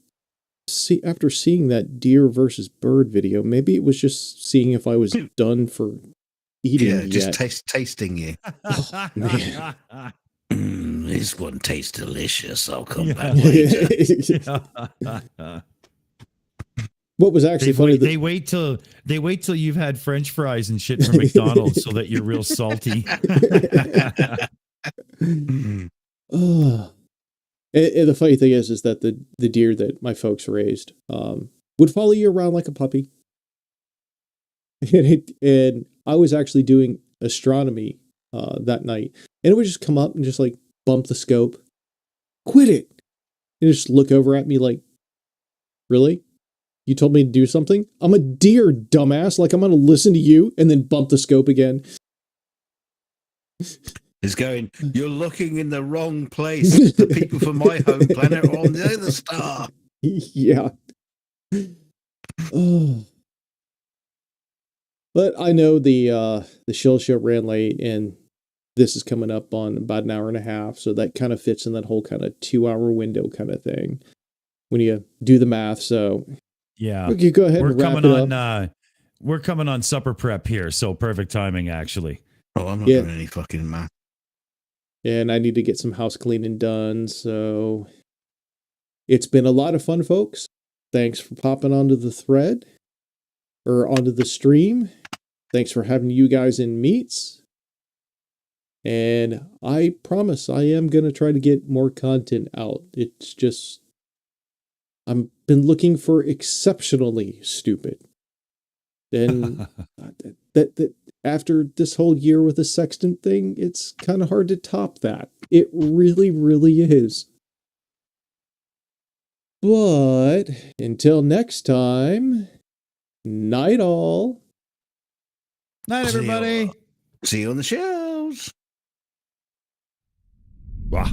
after seeing that deer versus bird video, maybe it was just seeing if I was done for eating yet. Just tasting you. Oh, man. This one tastes delicious. I'll come back later. What was actually funny? They wait till you've had French fries and shit from McDonald's so that you're real salty. Oh. And the funny thing is that the deer that my folks raised would follow you around like a puppy. And I was actually doing astronomy that night, and it would just come up and just like bump the scope. Quit it! And just look over at me like, really? You told me to do something? I'm a deer, dumbass. Like I'm going to listen to you and then bump the scope again. Is going, you're looking in the wrong place. The people from my home planet are on the other star. Yeah. Oh. But I know the shill show ran late, and this is coming up on about an hour and a half, so that kind of fits in that whole kind of 2-hour window kind of thing when you do the math. So yeah, we could go ahead and wrap it up. We're coming on supper prep here, so perfect timing actually. Oh, I'm not doing any fucking math. And I need to get some house cleaning done. So it's been a lot of fun, folks. Thanks for popping onto the thread or onto the stream. Thanks for having you guys in meets. And I promise I am going to try to get more content out. It's just, I've been looking for exceptionally stupid. And that after this whole year with the sextant thing, it's kind of hard to top that. It really, really is. But until next time, night all. Night, everybody. See you on the shelves. Wow.